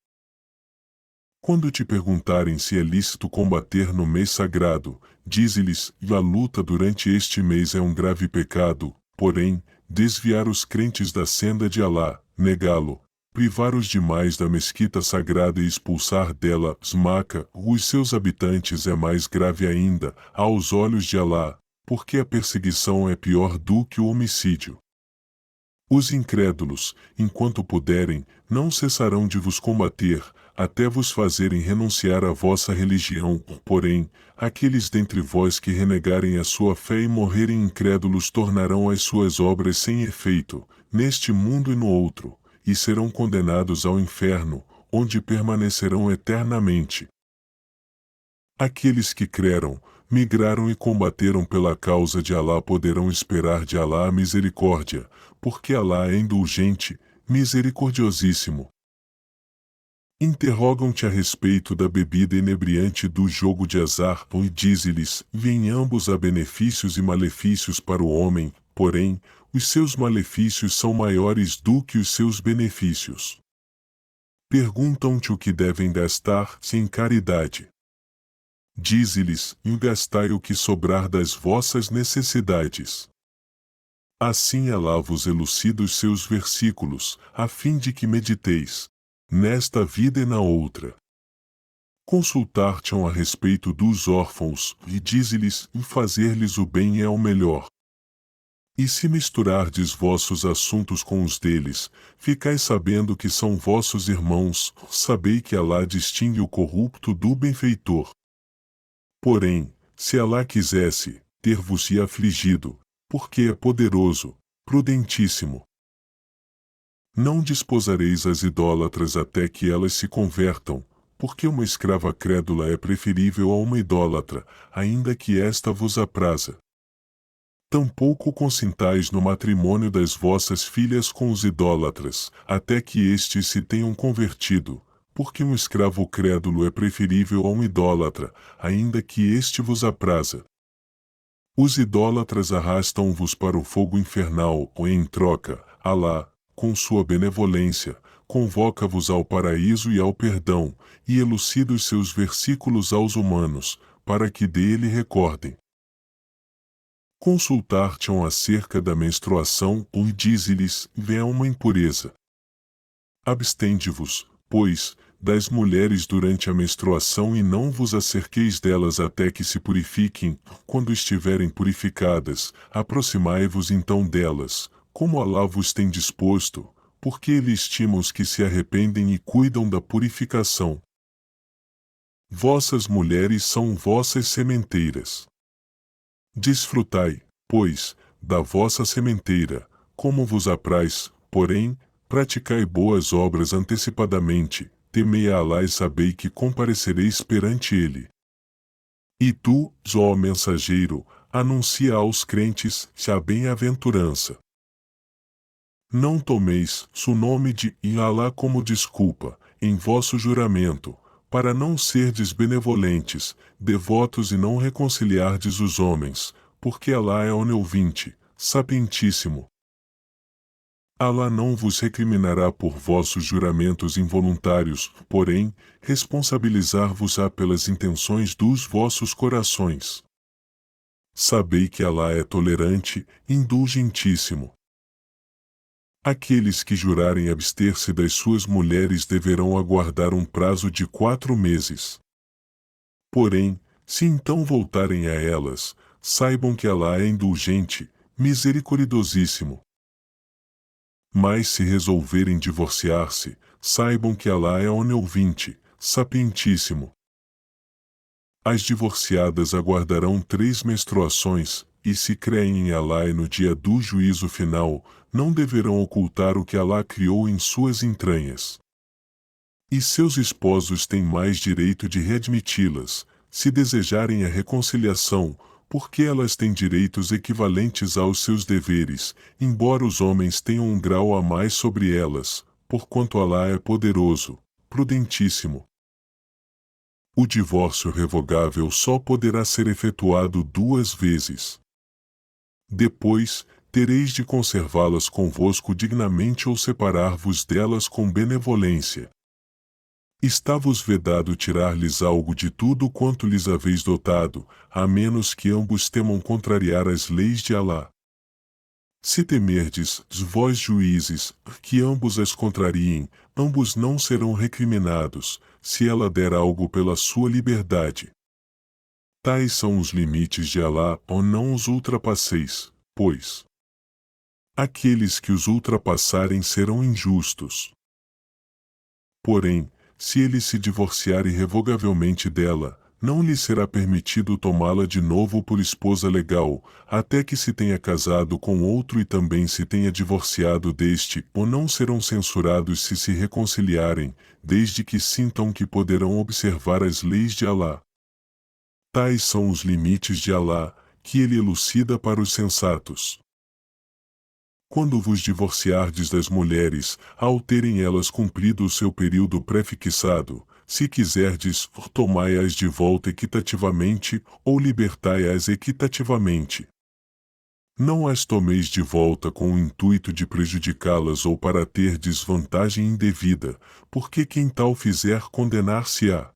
Quando te perguntarem se é lícito combater no mês sagrado, dize-lhes: a luta durante este mês é um grave pecado, porém, desviar os crentes da senda de Alá, negá-lo, privar os demais da mesquita sagrada e expulsar dela Maca, os seus habitantes é mais grave ainda, aos olhos de Alá, porque a perseguição é pior do que o homicídio. Os incrédulos, enquanto puderem, não cessarão de vos combater, até vos fazerem renunciar à vossa religião. Porém, aqueles dentre vós que renegarem a sua fé e morrerem incrédulos tornarão as suas obras sem efeito, neste mundo e no outro, e serão condenados ao inferno, onde permanecerão eternamente. Aqueles que creram, migraram e combateram pela causa de Alá poderão esperar de Alá a misericórdia, porque Alá é indulgente, misericordiosíssimo. Interrogam-te a respeito da bebida inebriante do jogo de azar, e dize-lhes, em ambos há benefícios e malefícios para o homem, porém, os seus malefícios são maiores do que os seus benefícios. Perguntam-te o que devem gastar, em caridade. Dize-lhes, gastai o que sobrar das vossas necessidades. Assim Alá vos elucida os seus versículos, a fim de que mediteis, nesta vida e na outra. Consultar-te-ão a respeito dos órfãos, e dize-lhes, fazer-lhes o bem é o melhor. E se misturardes vossos assuntos com os deles, ficais sabendo que são vossos irmãos, sabei que Alá distingue o corrupto do benfeitor. Porém, se Alá quisesse, ter-vos-ia afligido, porque é poderoso, prudentíssimo. Não desposareis as idólatras até que elas se convertam, porque uma escrava crédula é preferível a uma idólatra, ainda que esta vos apraza. Tampouco consintais no matrimônio das vossas filhas com os idólatras, até que estes se tenham convertido, porque um escravo crédulo é preferível a um idólatra, ainda que este vos apraza. Os idólatras arrastam-vos para o fogo infernal, ou em troca, Alá, com sua benevolência, convoca-vos ao paraíso e ao perdão, e elucida os seus versículos aos humanos, para que dele recordem. Consultar-te-ão acerca da menstruação, e dize-lhes, é uma impureza. Abstende-vos, pois, das mulheres durante a menstruação e não vos acerqueis delas até que se purifiquem, quando estiverem purificadas, aproximai-vos então delas, como Alá vos tem disposto, porque ele estima os que se arrependem e cuidam da purificação. Vossas mulheres são vossas sementeiras. Desfrutai, pois, da vossa sementeira, como vos apraz, porém, praticai boas obras antecipadamente, temei a Alá e sabei que comparecereis perante ele. E tu, ó mensageiro, anuncia aos crentes a bem-aventurança. Não tomeis o nome de Alá como desculpa, em vosso juramento, para não serdes benevolentes, devotos e não reconciliardes os homens, porque Alá é oniovinte, sapientíssimo. Alá não vos recriminará por vossos juramentos involuntários, porém, responsabilizar-vos-á pelas intenções dos vossos corações. Sabei que Alá é tolerante, indulgentíssimo. Aqueles que jurarem abster-se das suas mulheres deverão aguardar um prazo de 4 meses. Porém, se então voltarem a elas, saibam que Alá é indulgente, misericordiosíssimo. Mas se resolverem divorciar-se, saibam que Alá é oniovinte, sapientíssimo. As divorciadas aguardarão 3 menstruações, e se creem em Alá e no dia do juízo final, não deverão ocultar o que Alá criou em suas entranhas. E seus esposos têm mais direito de readmiti-las, se desejarem a reconciliação, porque elas têm direitos equivalentes aos seus deveres, embora os homens tenham um grau a mais sobre elas, porquanto Alá é poderoso, prudentíssimo. O divórcio revogável só poderá ser efetuado 2 vezes. Depois, tereis de conservá-las convosco dignamente ou separar-vos delas com benevolência. Está-vos vedado tirar-lhes algo de tudo quanto lhes haveis dotado, a menos que ambos temam contrariar as leis de Alá. Se temerdes, vós juízes, que ambos as contrariem, ambos não serão recriminados, se ela der algo pela sua liberdade. Tais são os limites de Alá, ou não os ultrapasseis, pois aqueles que os ultrapassarem serão injustos. Porém, se ele se divorciar irrevogavelmente dela, não lhe será permitido tomá-la de novo por esposa legal, até que se tenha casado com outro e também se tenha divorciado deste, ou não serão censurados se reconciliarem, desde que sintam que poderão observar as leis de Alá. Tais são os limites de Alá, que ele elucida para os sensatos. Quando vos divorciardes das mulheres, ao terem elas cumprido o seu período pré-fixado, se quiserdes, tomai-as de volta equitativamente, ou libertai-as equitativamente. Não as tomeis de volta com o intuito de prejudicá-las ou para ter desvantagem indevida, porque quem tal fizer condenar-se-á.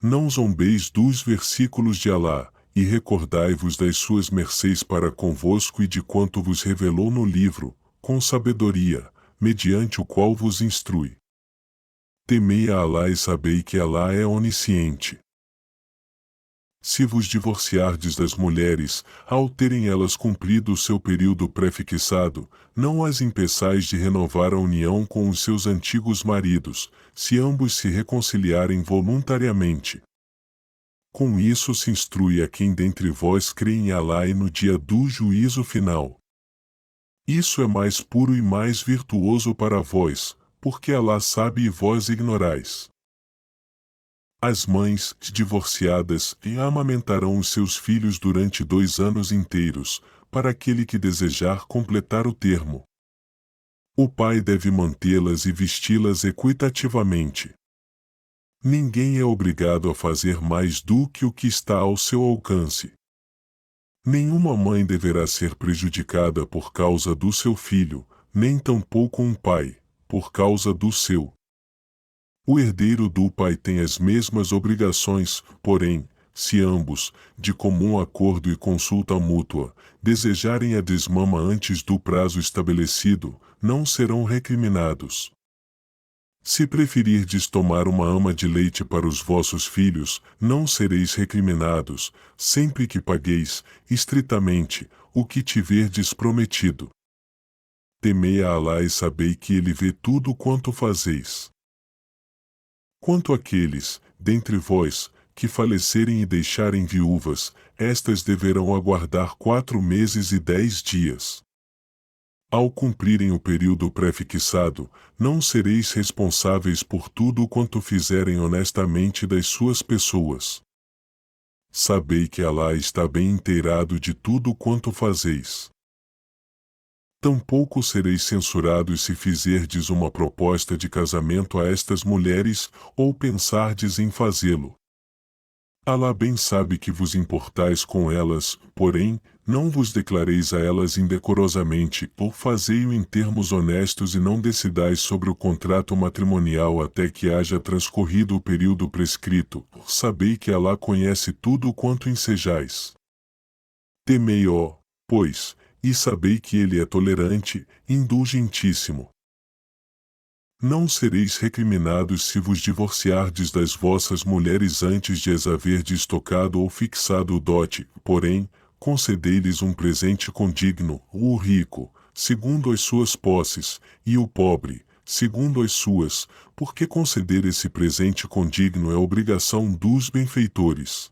Não zombeis dos versículos de Alá, e recordai-vos das suas mercês para convosco e de quanto vos revelou no livro, com sabedoria, mediante o qual vos instrui. Temei a Alá e sabei que Alá é onisciente. Se vos divorciardes das mulheres, ao terem elas cumprido o seu período pré-fixado, não as impeçais de renovar a união com os seus antigos maridos, se ambos se reconciliarem voluntariamente. Com isso se instrui a quem dentre vós crê em Alá e no dia do juízo final. Isso é mais puro e mais virtuoso para vós, porque Alá sabe e vós ignorais. As mães, divorciadas, amamentarão os seus filhos durante 2 anos inteiros, para aquele que desejar completar o termo. O pai deve mantê-las e vesti-las equitativamente. Ninguém é obrigado a fazer mais do que o que está ao seu alcance. Nenhuma mãe deverá ser prejudicada por causa do seu filho, nem tampouco um pai, por causa do seu. O herdeiro do pai tem as mesmas obrigações, porém, se ambos, de comum acordo e consulta mútua, desejarem a desmama antes do prazo estabelecido, não serão recriminados. Se preferirdes tomar uma ama de leite para os vossos filhos, não sereis recriminados, sempre que pagueis, estritamente, o que tiverdes prometido. Temei a Alá e sabei que ele vê tudo quanto fazeis. Quanto àqueles, dentre vós, que falecerem e deixarem viúvas, estas deverão aguardar 4 meses e 10 dias. Ao cumprirem o período pré-fixado, não sereis responsáveis por tudo quanto fizerem honestamente das suas pessoas. Sabei que Alá está bem inteirado de tudo quanto fazeis. Tampouco sereis censurados se fizerdes uma proposta de casamento a estas mulheres, ou pensardes em fazê-lo. Alá bem sabe que vos importais com elas, porém, não vos declareis a elas indecorosamente, ou fazei-o em termos honestos e não decidais sobre o contrato matrimonial até que haja transcorrido o período prescrito, sabei que Alá conhece tudo quanto ensejais. Temei-o, pois, e sabei que ele é tolerante, indulgentíssimo. Não sereis recriminados se vos divorciardes das vossas mulheres antes de as haverdes tocado ou fixado o dote, porém, concedei-lhes um presente condigno, o rico, segundo as suas posses, e o pobre, segundo as suas, porque conceder esse presente condigno é obrigação dos benfeitores.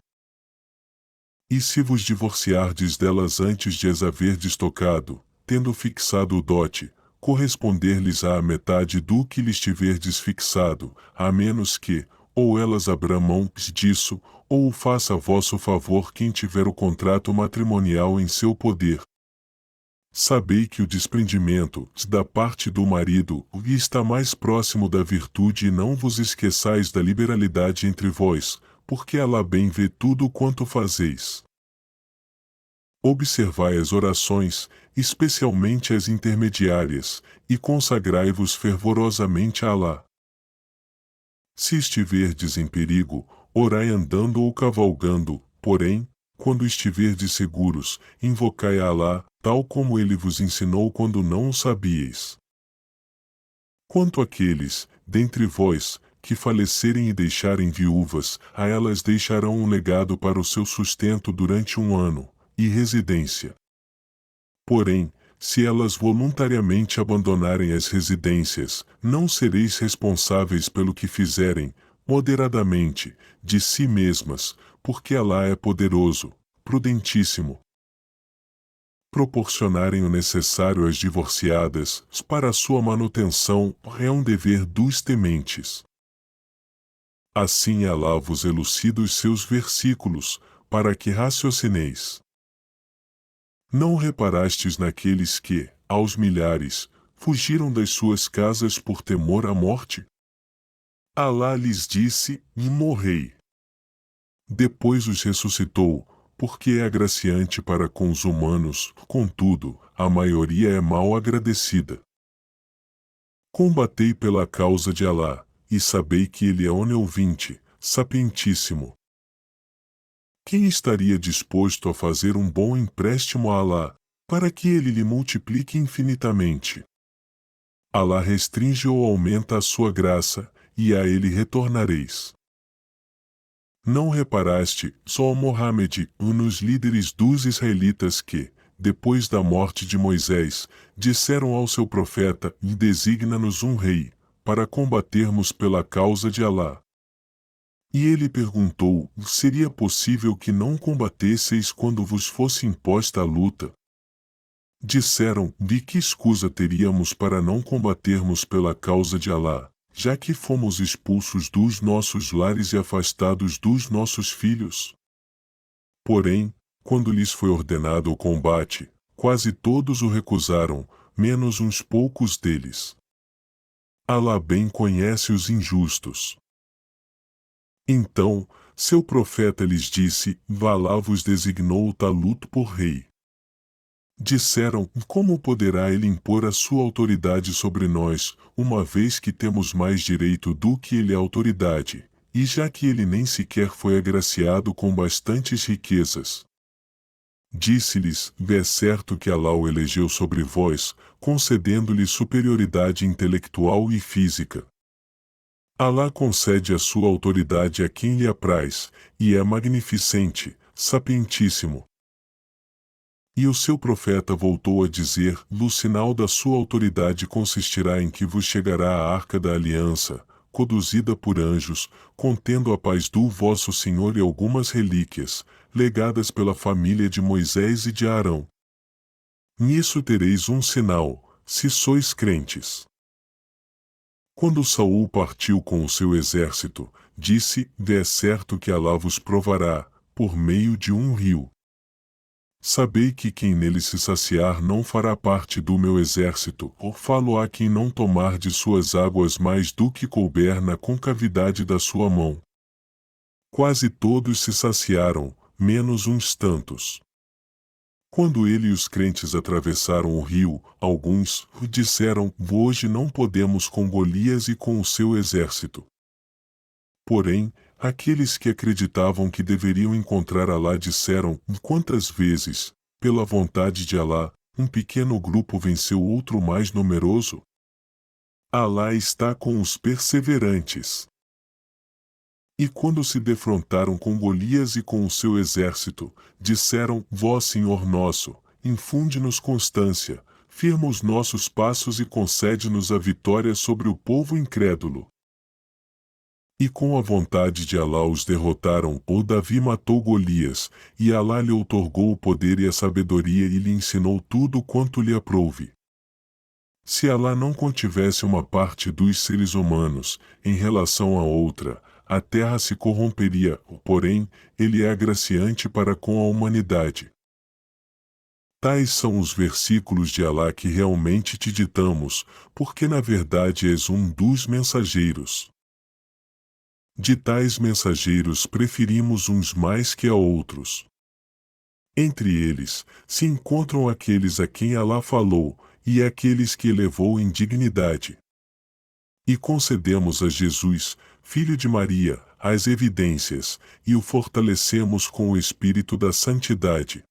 E se vos divorciardes delas antes de as haverdes tocado, tendo fixado o dote, corresponder-lhes à metade do que lhes tiverdes fixado, a menos que, ou elas abram mão disso, ou o faça a vosso favor quem tiver o contrato matrimonial em seu poder. Sabei que o desprendimento, da parte do marido, está mais próximo da virtude e não vos esqueçais da liberalidade entre vós, porque Alá bem vê tudo quanto fazeis. Observai as orações, especialmente as intermediárias, e consagrai-vos fervorosamente a Alá. Se estiverdes em perigo, orai andando ou cavalgando, porém, quando estiverdes seguros, invocai a Alá, tal como ele vos ensinou quando não o sabíeis. Quanto àqueles, dentre vós, que falecerem e deixarem viúvas, a elas deixarão um legado para o seu sustento durante 1 ano, e residência. Porém, se elas voluntariamente abandonarem as residências, não sereis responsáveis pelo que fizerem, moderadamente, de si mesmas, porque Alá é poderoso, prudentíssimo. Proporcionarem o necessário às divorciadas, para a sua manutenção, é um dever dos tementes. Assim Alá vos elucida os seus versículos, para que raciocineis. Não reparastes naqueles que, aos milhares, fugiram das suas casas por temor à morte? Alá lhes disse, e morrei. Depois os ressuscitou, porque é agraciante para com os humanos, contudo, a maioria é mal agradecida. Combatei pela causa de Alá, e sabei que ele é oniovinte, sapientíssimo. Quem estaria disposto a fazer um bom empréstimo a Alá, para que ele lhe multiplique infinitamente? Alá restringe ou aumenta a sua graça, e a ele retornareis. Não reparaste, só Mohammed, um dos líderes dos israelitas que, depois da morte de Moisés, disseram ao seu profeta, e designa-nos um rei, para combatermos pela causa de Alá. E ele perguntou, seria possível que não combatesseis quando vos fosse imposta a luta? Disseram, de que escusa teríamos para não combatermos pela causa de Alá, já que fomos expulsos dos nossos lares e afastados dos nossos filhos? Porém, quando lhes foi ordenado o combate, quase todos o recusaram, menos uns poucos deles. Alá bem conhece os injustos. Então, seu profeta lhes disse, Alá vos designou o Talut por rei. Disseram, como poderá ele impor a sua autoridade sobre nós, uma vez que temos mais direito do que ele a autoridade, e já que ele nem sequer foi agraciado com bastantes riquezas? Disse-lhes, é certo que Alá o elegeu sobre vós, concedendo-lhe superioridade intelectual e física. Alá concede a sua autoridade a quem lhe apraz, e é magnificente, sapientíssimo. E o seu profeta voltou a dizer, o sinal da sua autoridade consistirá em que vos chegará a arca da aliança, conduzida por anjos, contendo a paz do vosso Senhor e algumas relíquias, legadas pela família de Moisés e de Arão. Nisso tereis um sinal, se sois crentes. Quando Saul partiu com o seu exército, disse, é certo que Alá vos provará, por meio de um rio. Sabei que quem nele se saciar não fará parte do meu exército, ou falo-á quem não tomar de suas águas mais do que couber na concavidade da sua mão. Quase todos se saciaram, menos uns tantos. Quando ele e os crentes atravessaram o rio, alguns disseram, hoje não podemos com Golias e com o seu exército. Porém, aqueles que acreditavam que deveriam encontrar Alá disseram, quantas vezes, pela vontade de Alá, um pequeno grupo venceu outro mais numeroso? Alá está com os perseverantes. E quando se defrontaram com Golias e com o seu exército, disseram, vó Senhor nosso, infunde-nos constância, firma os nossos passos e concede-nos a vitória sobre o povo incrédulo. E com a vontade de Alá os derrotaram, ou Davi matou Golias, e Alá lhe outorgou o poder e a sabedoria e lhe ensinou tudo quanto lhe aprouve. Se Alá não contivesse uma parte dos seres humanos, em relação a outra, a terra se corromperia, porém, ele é agraciante para com a humanidade. Tais são os versículos de Alá que realmente te ditamos, porque na verdade és um dos mensageiros. De tais mensageiros preferimos uns mais que a outros. Entre eles, se encontram aqueles a quem Alá falou, e aqueles que elevou em dignidade. E concedemos a Jesus, filho de Maria, as evidências, e o fortalecemos com o espírito da santidade.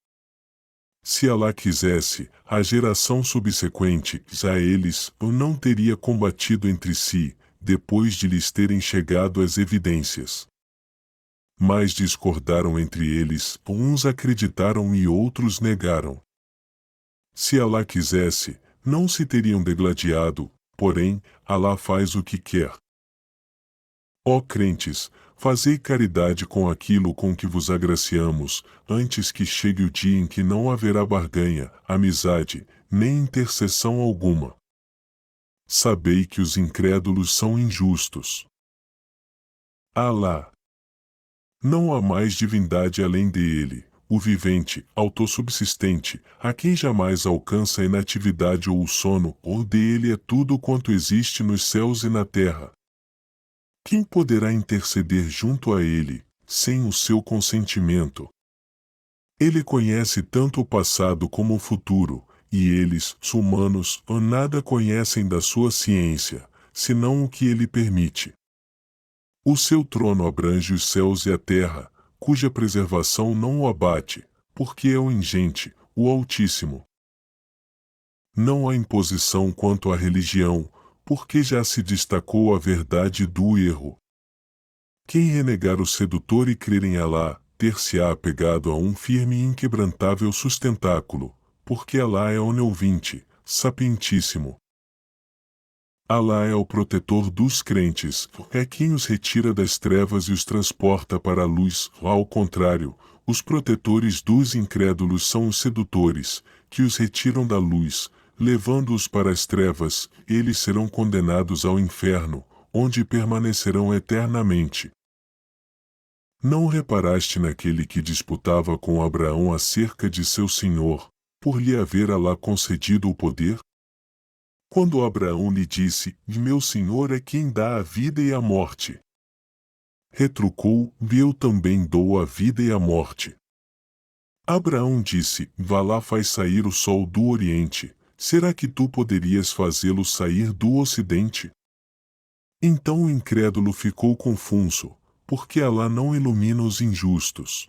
Se Alá quisesse, a geração subsequente a eles o não teria combatido entre si, depois de lhes terem chegado as evidências. Mas discordaram entre eles, uns acreditaram e outros negaram. Se Alá quisesse, não se teriam degladiado, porém, Alá faz o que quer. Ó crentes, fazei caridade com aquilo com que vos agraciamos, antes que chegue o dia em que não haverá barganha, amizade, nem intercessão alguma. Sabei que os incrédulos são injustos. Alá. Não há mais divindade além dele, o vivente, autossubsistente, a quem jamais alcança a inatividade ou o sono, ou dele é tudo quanto existe nos céus e na terra. Quem poderá interceder junto a ele, sem o seu consentimento? Ele conhece tanto o passado como o futuro, e eles, os humanos, nada conhecem da sua ciência, senão o que ele permite. O seu trono abrange os céus e a terra, cuja preservação não o abate, porque é o ingente, o Altíssimo. Não há imposição quanto à religião, porque já se destacou a verdade do erro. Quem renegar o sedutor e crer em Alá, ter-se-á apegado a um firme e inquebrantável sustentáculo, porque Alá é oniovinte, sapientíssimo. Alá é o protetor dos crentes, é quem os retira das trevas e os transporta para a luz. Ao contrário, os protetores dos incrédulos são os sedutores, que os retiram da luz, levando-os para as trevas. Eles serão condenados ao inferno, onde permanecerão eternamente. Não reparaste naquele que disputava com Abraão acerca de seu senhor, por lhe haver Alá concedido o poder? Quando Abraão lhe disse, meu senhor é quem dá a vida e a morte. Retrucou, eu também dou a vida e a morte. Abraão disse, vá lá faz sair o sol do oriente, será que tu poderias fazê-lo sair do ocidente? Então o incrédulo ficou confuso, porque Alá não ilumina os injustos.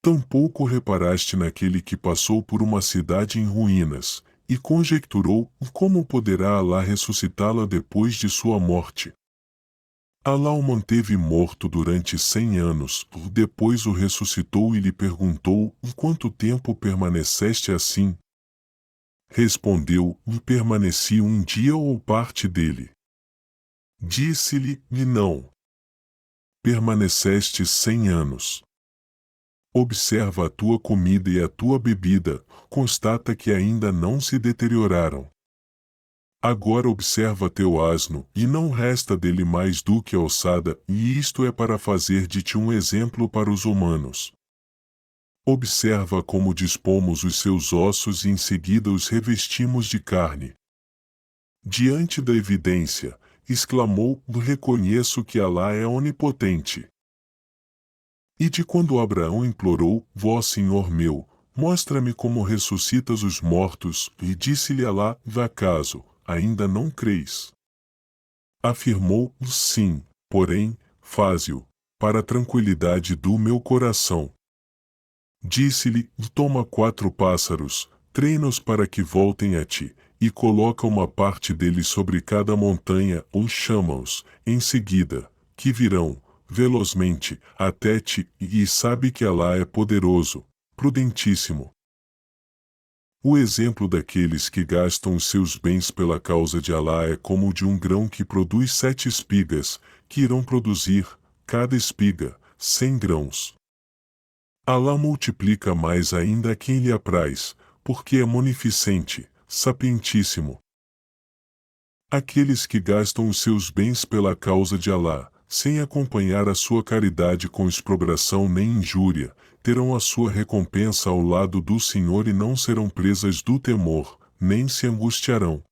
Tampouco reparaste naquele que passou por uma cidade em ruínas, e conjecturou como poderá Alá ressuscitá-la depois de sua morte. Alá o manteve morto durante 100 anos, depois o ressuscitou e lhe perguntou, quanto tempo permaneceste assim? Respondeu, permaneci um dia ou parte dele. Disse-lhe, não. Permaneceste 100 anos. Observa a tua comida e a tua bebida, constata que ainda não se deterioraram. Agora observa teu asno, e não resta dele mais do que a ossada, e isto é para fazer de ti um exemplo para os humanos. Observa como dispomos os seus ossos e em seguida os revestimos de carne. Diante da evidência, exclamou, reconheço que Alá é onipotente. E de quando Abraão implorou, vó Senhor meu, mostra-me como ressuscitas os mortos, e disse-lhe Alá, acaso, ainda não creis? Afirmou, sim, porém, faze-o, para a tranquilidade do meu coração. Disse-lhe, toma 4 pássaros, treina-os para que voltem a ti, e coloca uma parte deles sobre cada montanha, ou chama-os, em seguida, que virão, velozmente, até ti, e sabe que Alá é poderoso, prudentíssimo. O exemplo daqueles que gastam os seus bens pela causa de Alá é como o de um grão que produz 7 espigas, que irão produzir, cada espiga, 100 grãos. Alá multiplica mais ainda a quem lhe apraz, porque é munificente, sapientíssimo. Aqueles que gastam os seus bens pela causa de Alá, sem acompanhar a sua caridade com exprobração nem injúria, terão a sua recompensa ao lado do Senhor e não serão presas do temor, nem se angustiarão.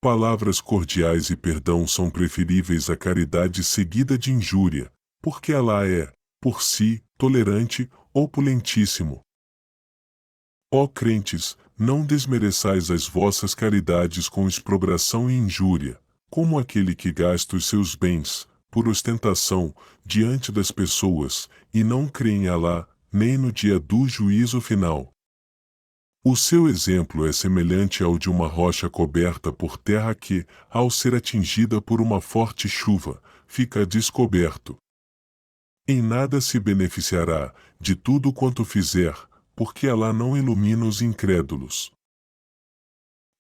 Palavras cordiais e perdão são preferíveis à caridade seguida de injúria, porque Alá é, por si, tolerante, opulentíssimo. Ó crentes, não desmereçais as vossas caridades com exprobração e injúria, como aquele que gasta os seus bens, por ostentação, diante das pessoas, e não crê em Alá, nem no dia do juízo final. O seu exemplo é semelhante ao de uma rocha coberta por terra que, ao ser atingida por uma forte chuva, fica descoberto. Em nada se beneficiará, de tudo quanto fizer, porque Alá não ilumina os incrédulos.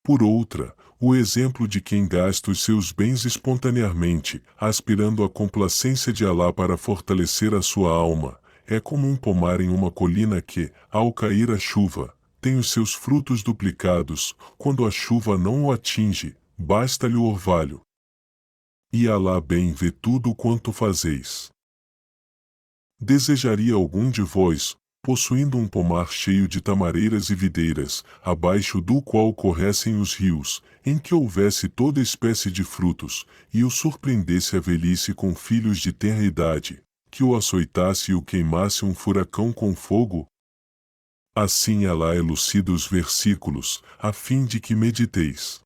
Por outra, o exemplo de quem gasta os seus bens espontaneamente, aspirando à complacência de Alá para fortalecer a sua alma, é como um pomar em uma colina que, ao cair a chuva, tem os seus frutos duplicados, quando a chuva não o atinge, basta-lhe o orvalho. E Alá bem vê tudo quanto fazeis. Desejaria algum de vós, possuindo um pomar cheio de tamareiras e videiras, abaixo do qual corressem os rios, em que houvesse toda espécie de frutos, e o surpreendesse a velhice com filhos de tenra idade, que o açoitasse e o queimasse um furacão com fogo? Assim Alá elucida os versículos, a fim de que mediteis.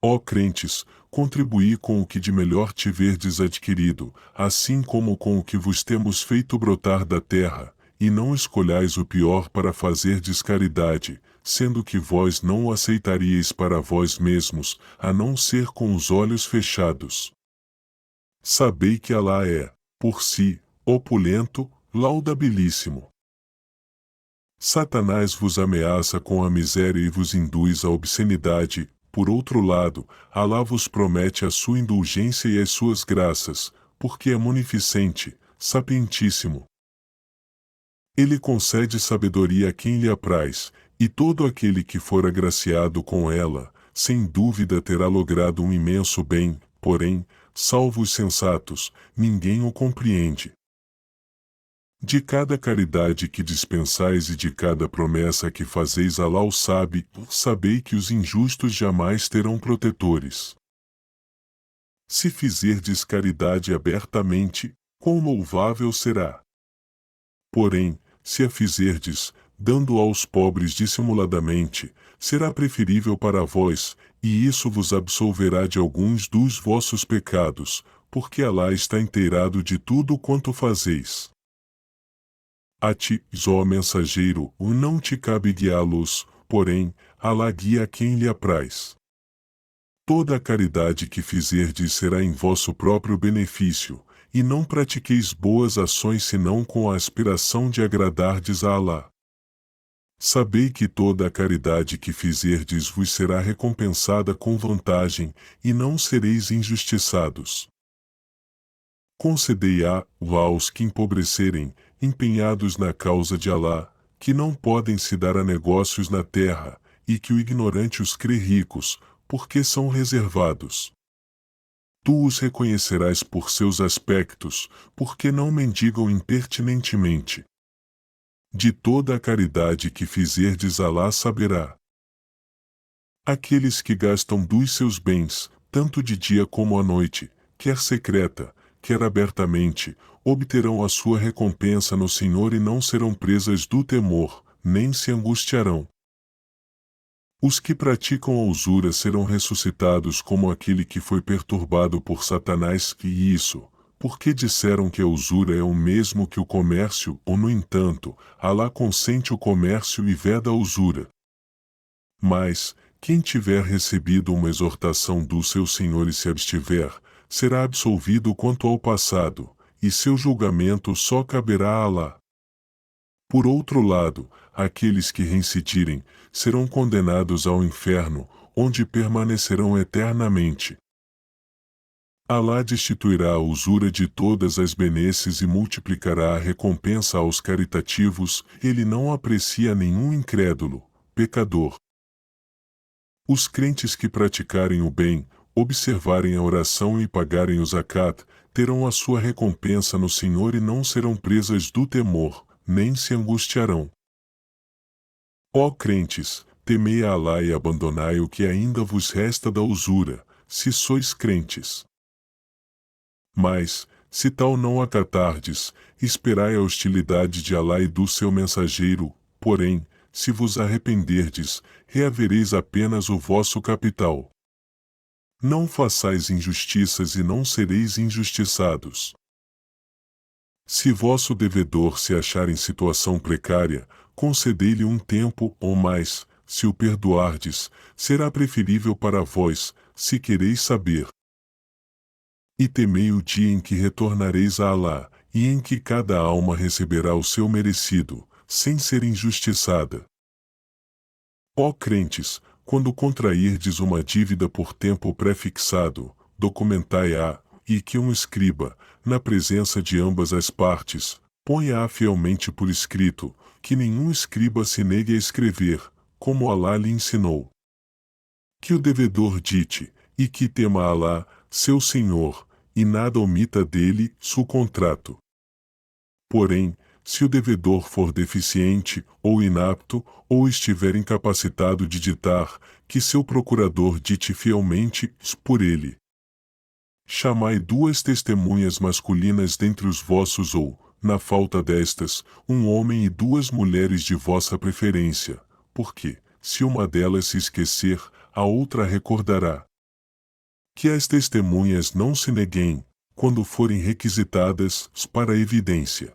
Ó crentes, contribuí com o que de melhor tiverdes adquirido, assim como com o que vos temos feito brotar da terra, e não escolhais o pior para fazerdes caridade, sendo que vós não o aceitaríeis para vós mesmos, a não ser com os olhos fechados. Sabei que Alá é, por si, opulento, laudabilíssimo. Satanás vos ameaça com a miséria e vos induz à obscenidade. Por outro lado, Alá vos promete a sua indulgência e as suas graças, porque é munificente, sapientíssimo. Ele concede sabedoria a quem lhe apraz, e todo aquele que for agraciado com ela, sem dúvida terá logrado um imenso bem, porém, salvo os sensatos, ninguém o compreende. De cada caridade que dispensais e de cada promessa que fazeis Alá o sabe, sabei que os injustos jamais terão protetores. Se fizerdes caridade abertamente, quão louvável será. Porém, se a fizerdes, dando aos pobres dissimuladamente, será preferível para vós, e isso vos absolverá de alguns dos vossos pecados, porque Alá está inteirado de tudo quanto fazeis. A ti, ó mensageiro, não te cabe guiá-los, porém, Alá guia a quem lhe apraz. Toda a caridade que fizerdes será em vosso próprio benefício, e não pratiqueis boas ações senão com a aspiração de agradardes a Alá. Sabei que toda a caridade que fizerdes vos será recompensada com vantagem, e não sereis injustiçados. Concedei-a aos que empobrecerem, empenhados na causa de Alá, que não podem se dar a negócios na terra, e que o ignorante os crê ricos, porque são reservados. Tu os reconhecerás por seus aspectos, porque não mendigam impertinentemente. De toda a caridade que fizerdes Alá saberá. Aqueles que gastam dos seus bens, tanto de dia como à noite, quer secreta, quer abertamente, obterão a sua recompensa no Senhor e não serão presas do temor, nem se angustiarão. Os que praticam a usura serão ressuscitados como aquele que foi perturbado por Satanás, e isso, porque disseram que a usura é o mesmo que o comércio, ou no entanto, Alá consente o comércio e veda a usura. Mas, quem tiver recebido uma exortação do seu Senhor e se abstiver, será absolvido quanto ao passado, e seu julgamento só caberá a Alá. Por outro lado, aqueles que reincidirem, serão condenados ao inferno, onde permanecerão eternamente. Alá destituirá a usura de todas as benesses e multiplicará a recompensa aos caritativos, ele não aprecia nenhum incrédulo, pecador. Os crentes que praticarem o bem, observarem a oração e pagarem o zakat, terão a sua recompensa no Senhor e não serão presas do temor, nem se angustiarão. Ó crentes, temei a Alá e abandonai o que ainda vos resta da usura, se sois crentes. Mas, se tal não acatardes, esperai a hostilidade de Alá e do seu mensageiro, porém, se vos arrependerdes, reavereis apenas o vosso capital. Não façais injustiças e não sereis injustiçados. Se vosso devedor se achar em situação precária, concedei-lhe um tempo ou mais, se o perdoardes, será preferível para vós, se quereis saber. E temei o dia em que retornareis a Alá, e em que cada alma receberá o seu merecido, sem ser injustiçada. Ó crentes, quando contrairdes uma dívida por tempo pré-fixado, documentai-a, e que um escriba, na presença de ambas as partes, ponha-a fielmente por escrito, que nenhum escriba se negue a escrever, como Alá lhe ensinou. Que o devedor dite, e que tema Alá, seu Senhor, e nada omita dele, seu contrato. Porém, se o devedor for deficiente, ou inapto, ou estiver incapacitado de ditar, que seu procurador dite fielmente, por ele. Chamai duas testemunhas masculinas dentre os vossos ou, na falta destas, um homem e duas mulheres de vossa preferência, porque, se uma delas se esquecer, a outra recordará. Que as testemunhas não se neguem, quando forem requisitadas, para evidência.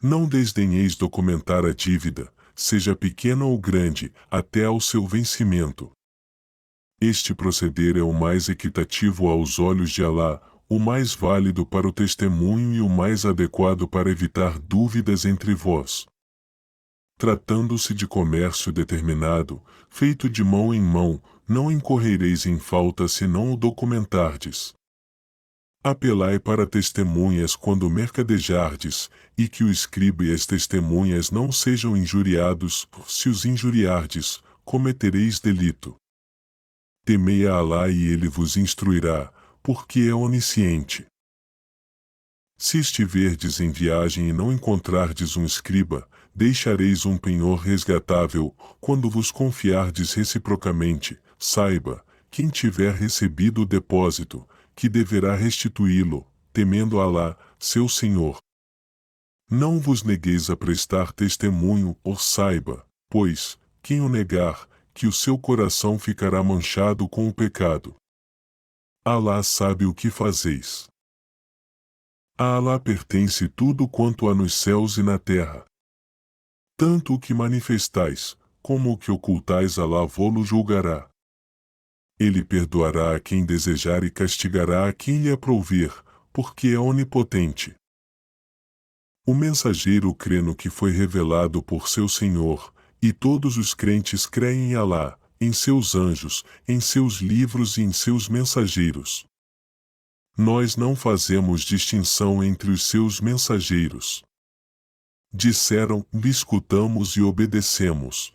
Não desdenheis documentar a dívida, seja pequena ou grande, até ao seu vencimento. Este proceder é o mais equitativo aos olhos de Alá, o mais válido para o testemunho e o mais adequado para evitar dúvidas entre vós. Tratando-se de comércio determinado, feito de mão em mão, não incorrereis em falta se não o documentardes. Apelai para testemunhas quando mercadejardes, e que o escriba e as testemunhas não sejam injuriados, se os injuriardes, cometereis delito. Temei a Alá e ele vos instruirá, porque é onisciente. Se estiverdes em viagem e não encontrardes um escriba, deixareis um penhor resgatável, quando vos confiardes reciprocamente, saiba, quem tiver recebido o depósito, que deverá restituí-lo, temendo Alá, seu Senhor. Não vos negueis a prestar testemunho, ou saiba, pois, quem o negar, que o seu coração ficará manchado com o pecado. Alá sabe o que fazeis. A Alá pertence tudo quanto há nos céus e na terra. Tanto o que manifestais, como o que ocultais, Alá vô-lo julgará. Ele perdoará a quem desejar e castigará a quem lhe aprouver, porque é onipotente. O mensageiro crê no que foi revelado por seu Senhor, e todos os crentes creem em Alá, em seus anjos, em seus livros e em seus mensageiros. Nós não fazemos distinção entre os seus mensageiros. Disseram, escutamos e obedecemos.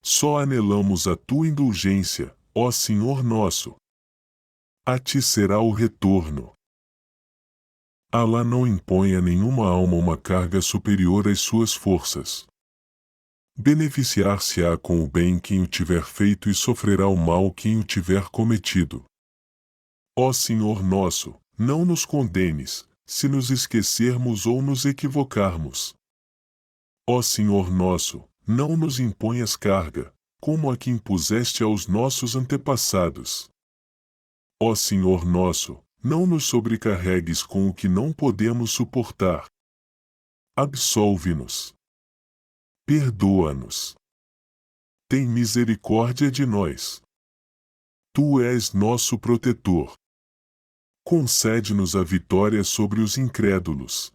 Só anelamos a tua indulgência, ó Senhor nosso. A ti será o retorno. Alá não impõe a nenhuma alma uma carga superior às suas forças. Beneficiar-se-á com o bem quem o tiver feito e sofrerá o mal quem o tiver cometido. Ó Senhor nosso, não nos condenes, se nos esquecermos ou nos equivocarmos. Ó Senhor nosso, não nos imponhas carga, como a que impuseste aos nossos antepassados. Ó Senhor nosso, não nos sobrecarregues com o que não podemos suportar. Absolve-nos. Perdoa-nos. Tem misericórdia de nós. Tu és nosso protetor. Concede-nos a vitória sobre os incrédulos.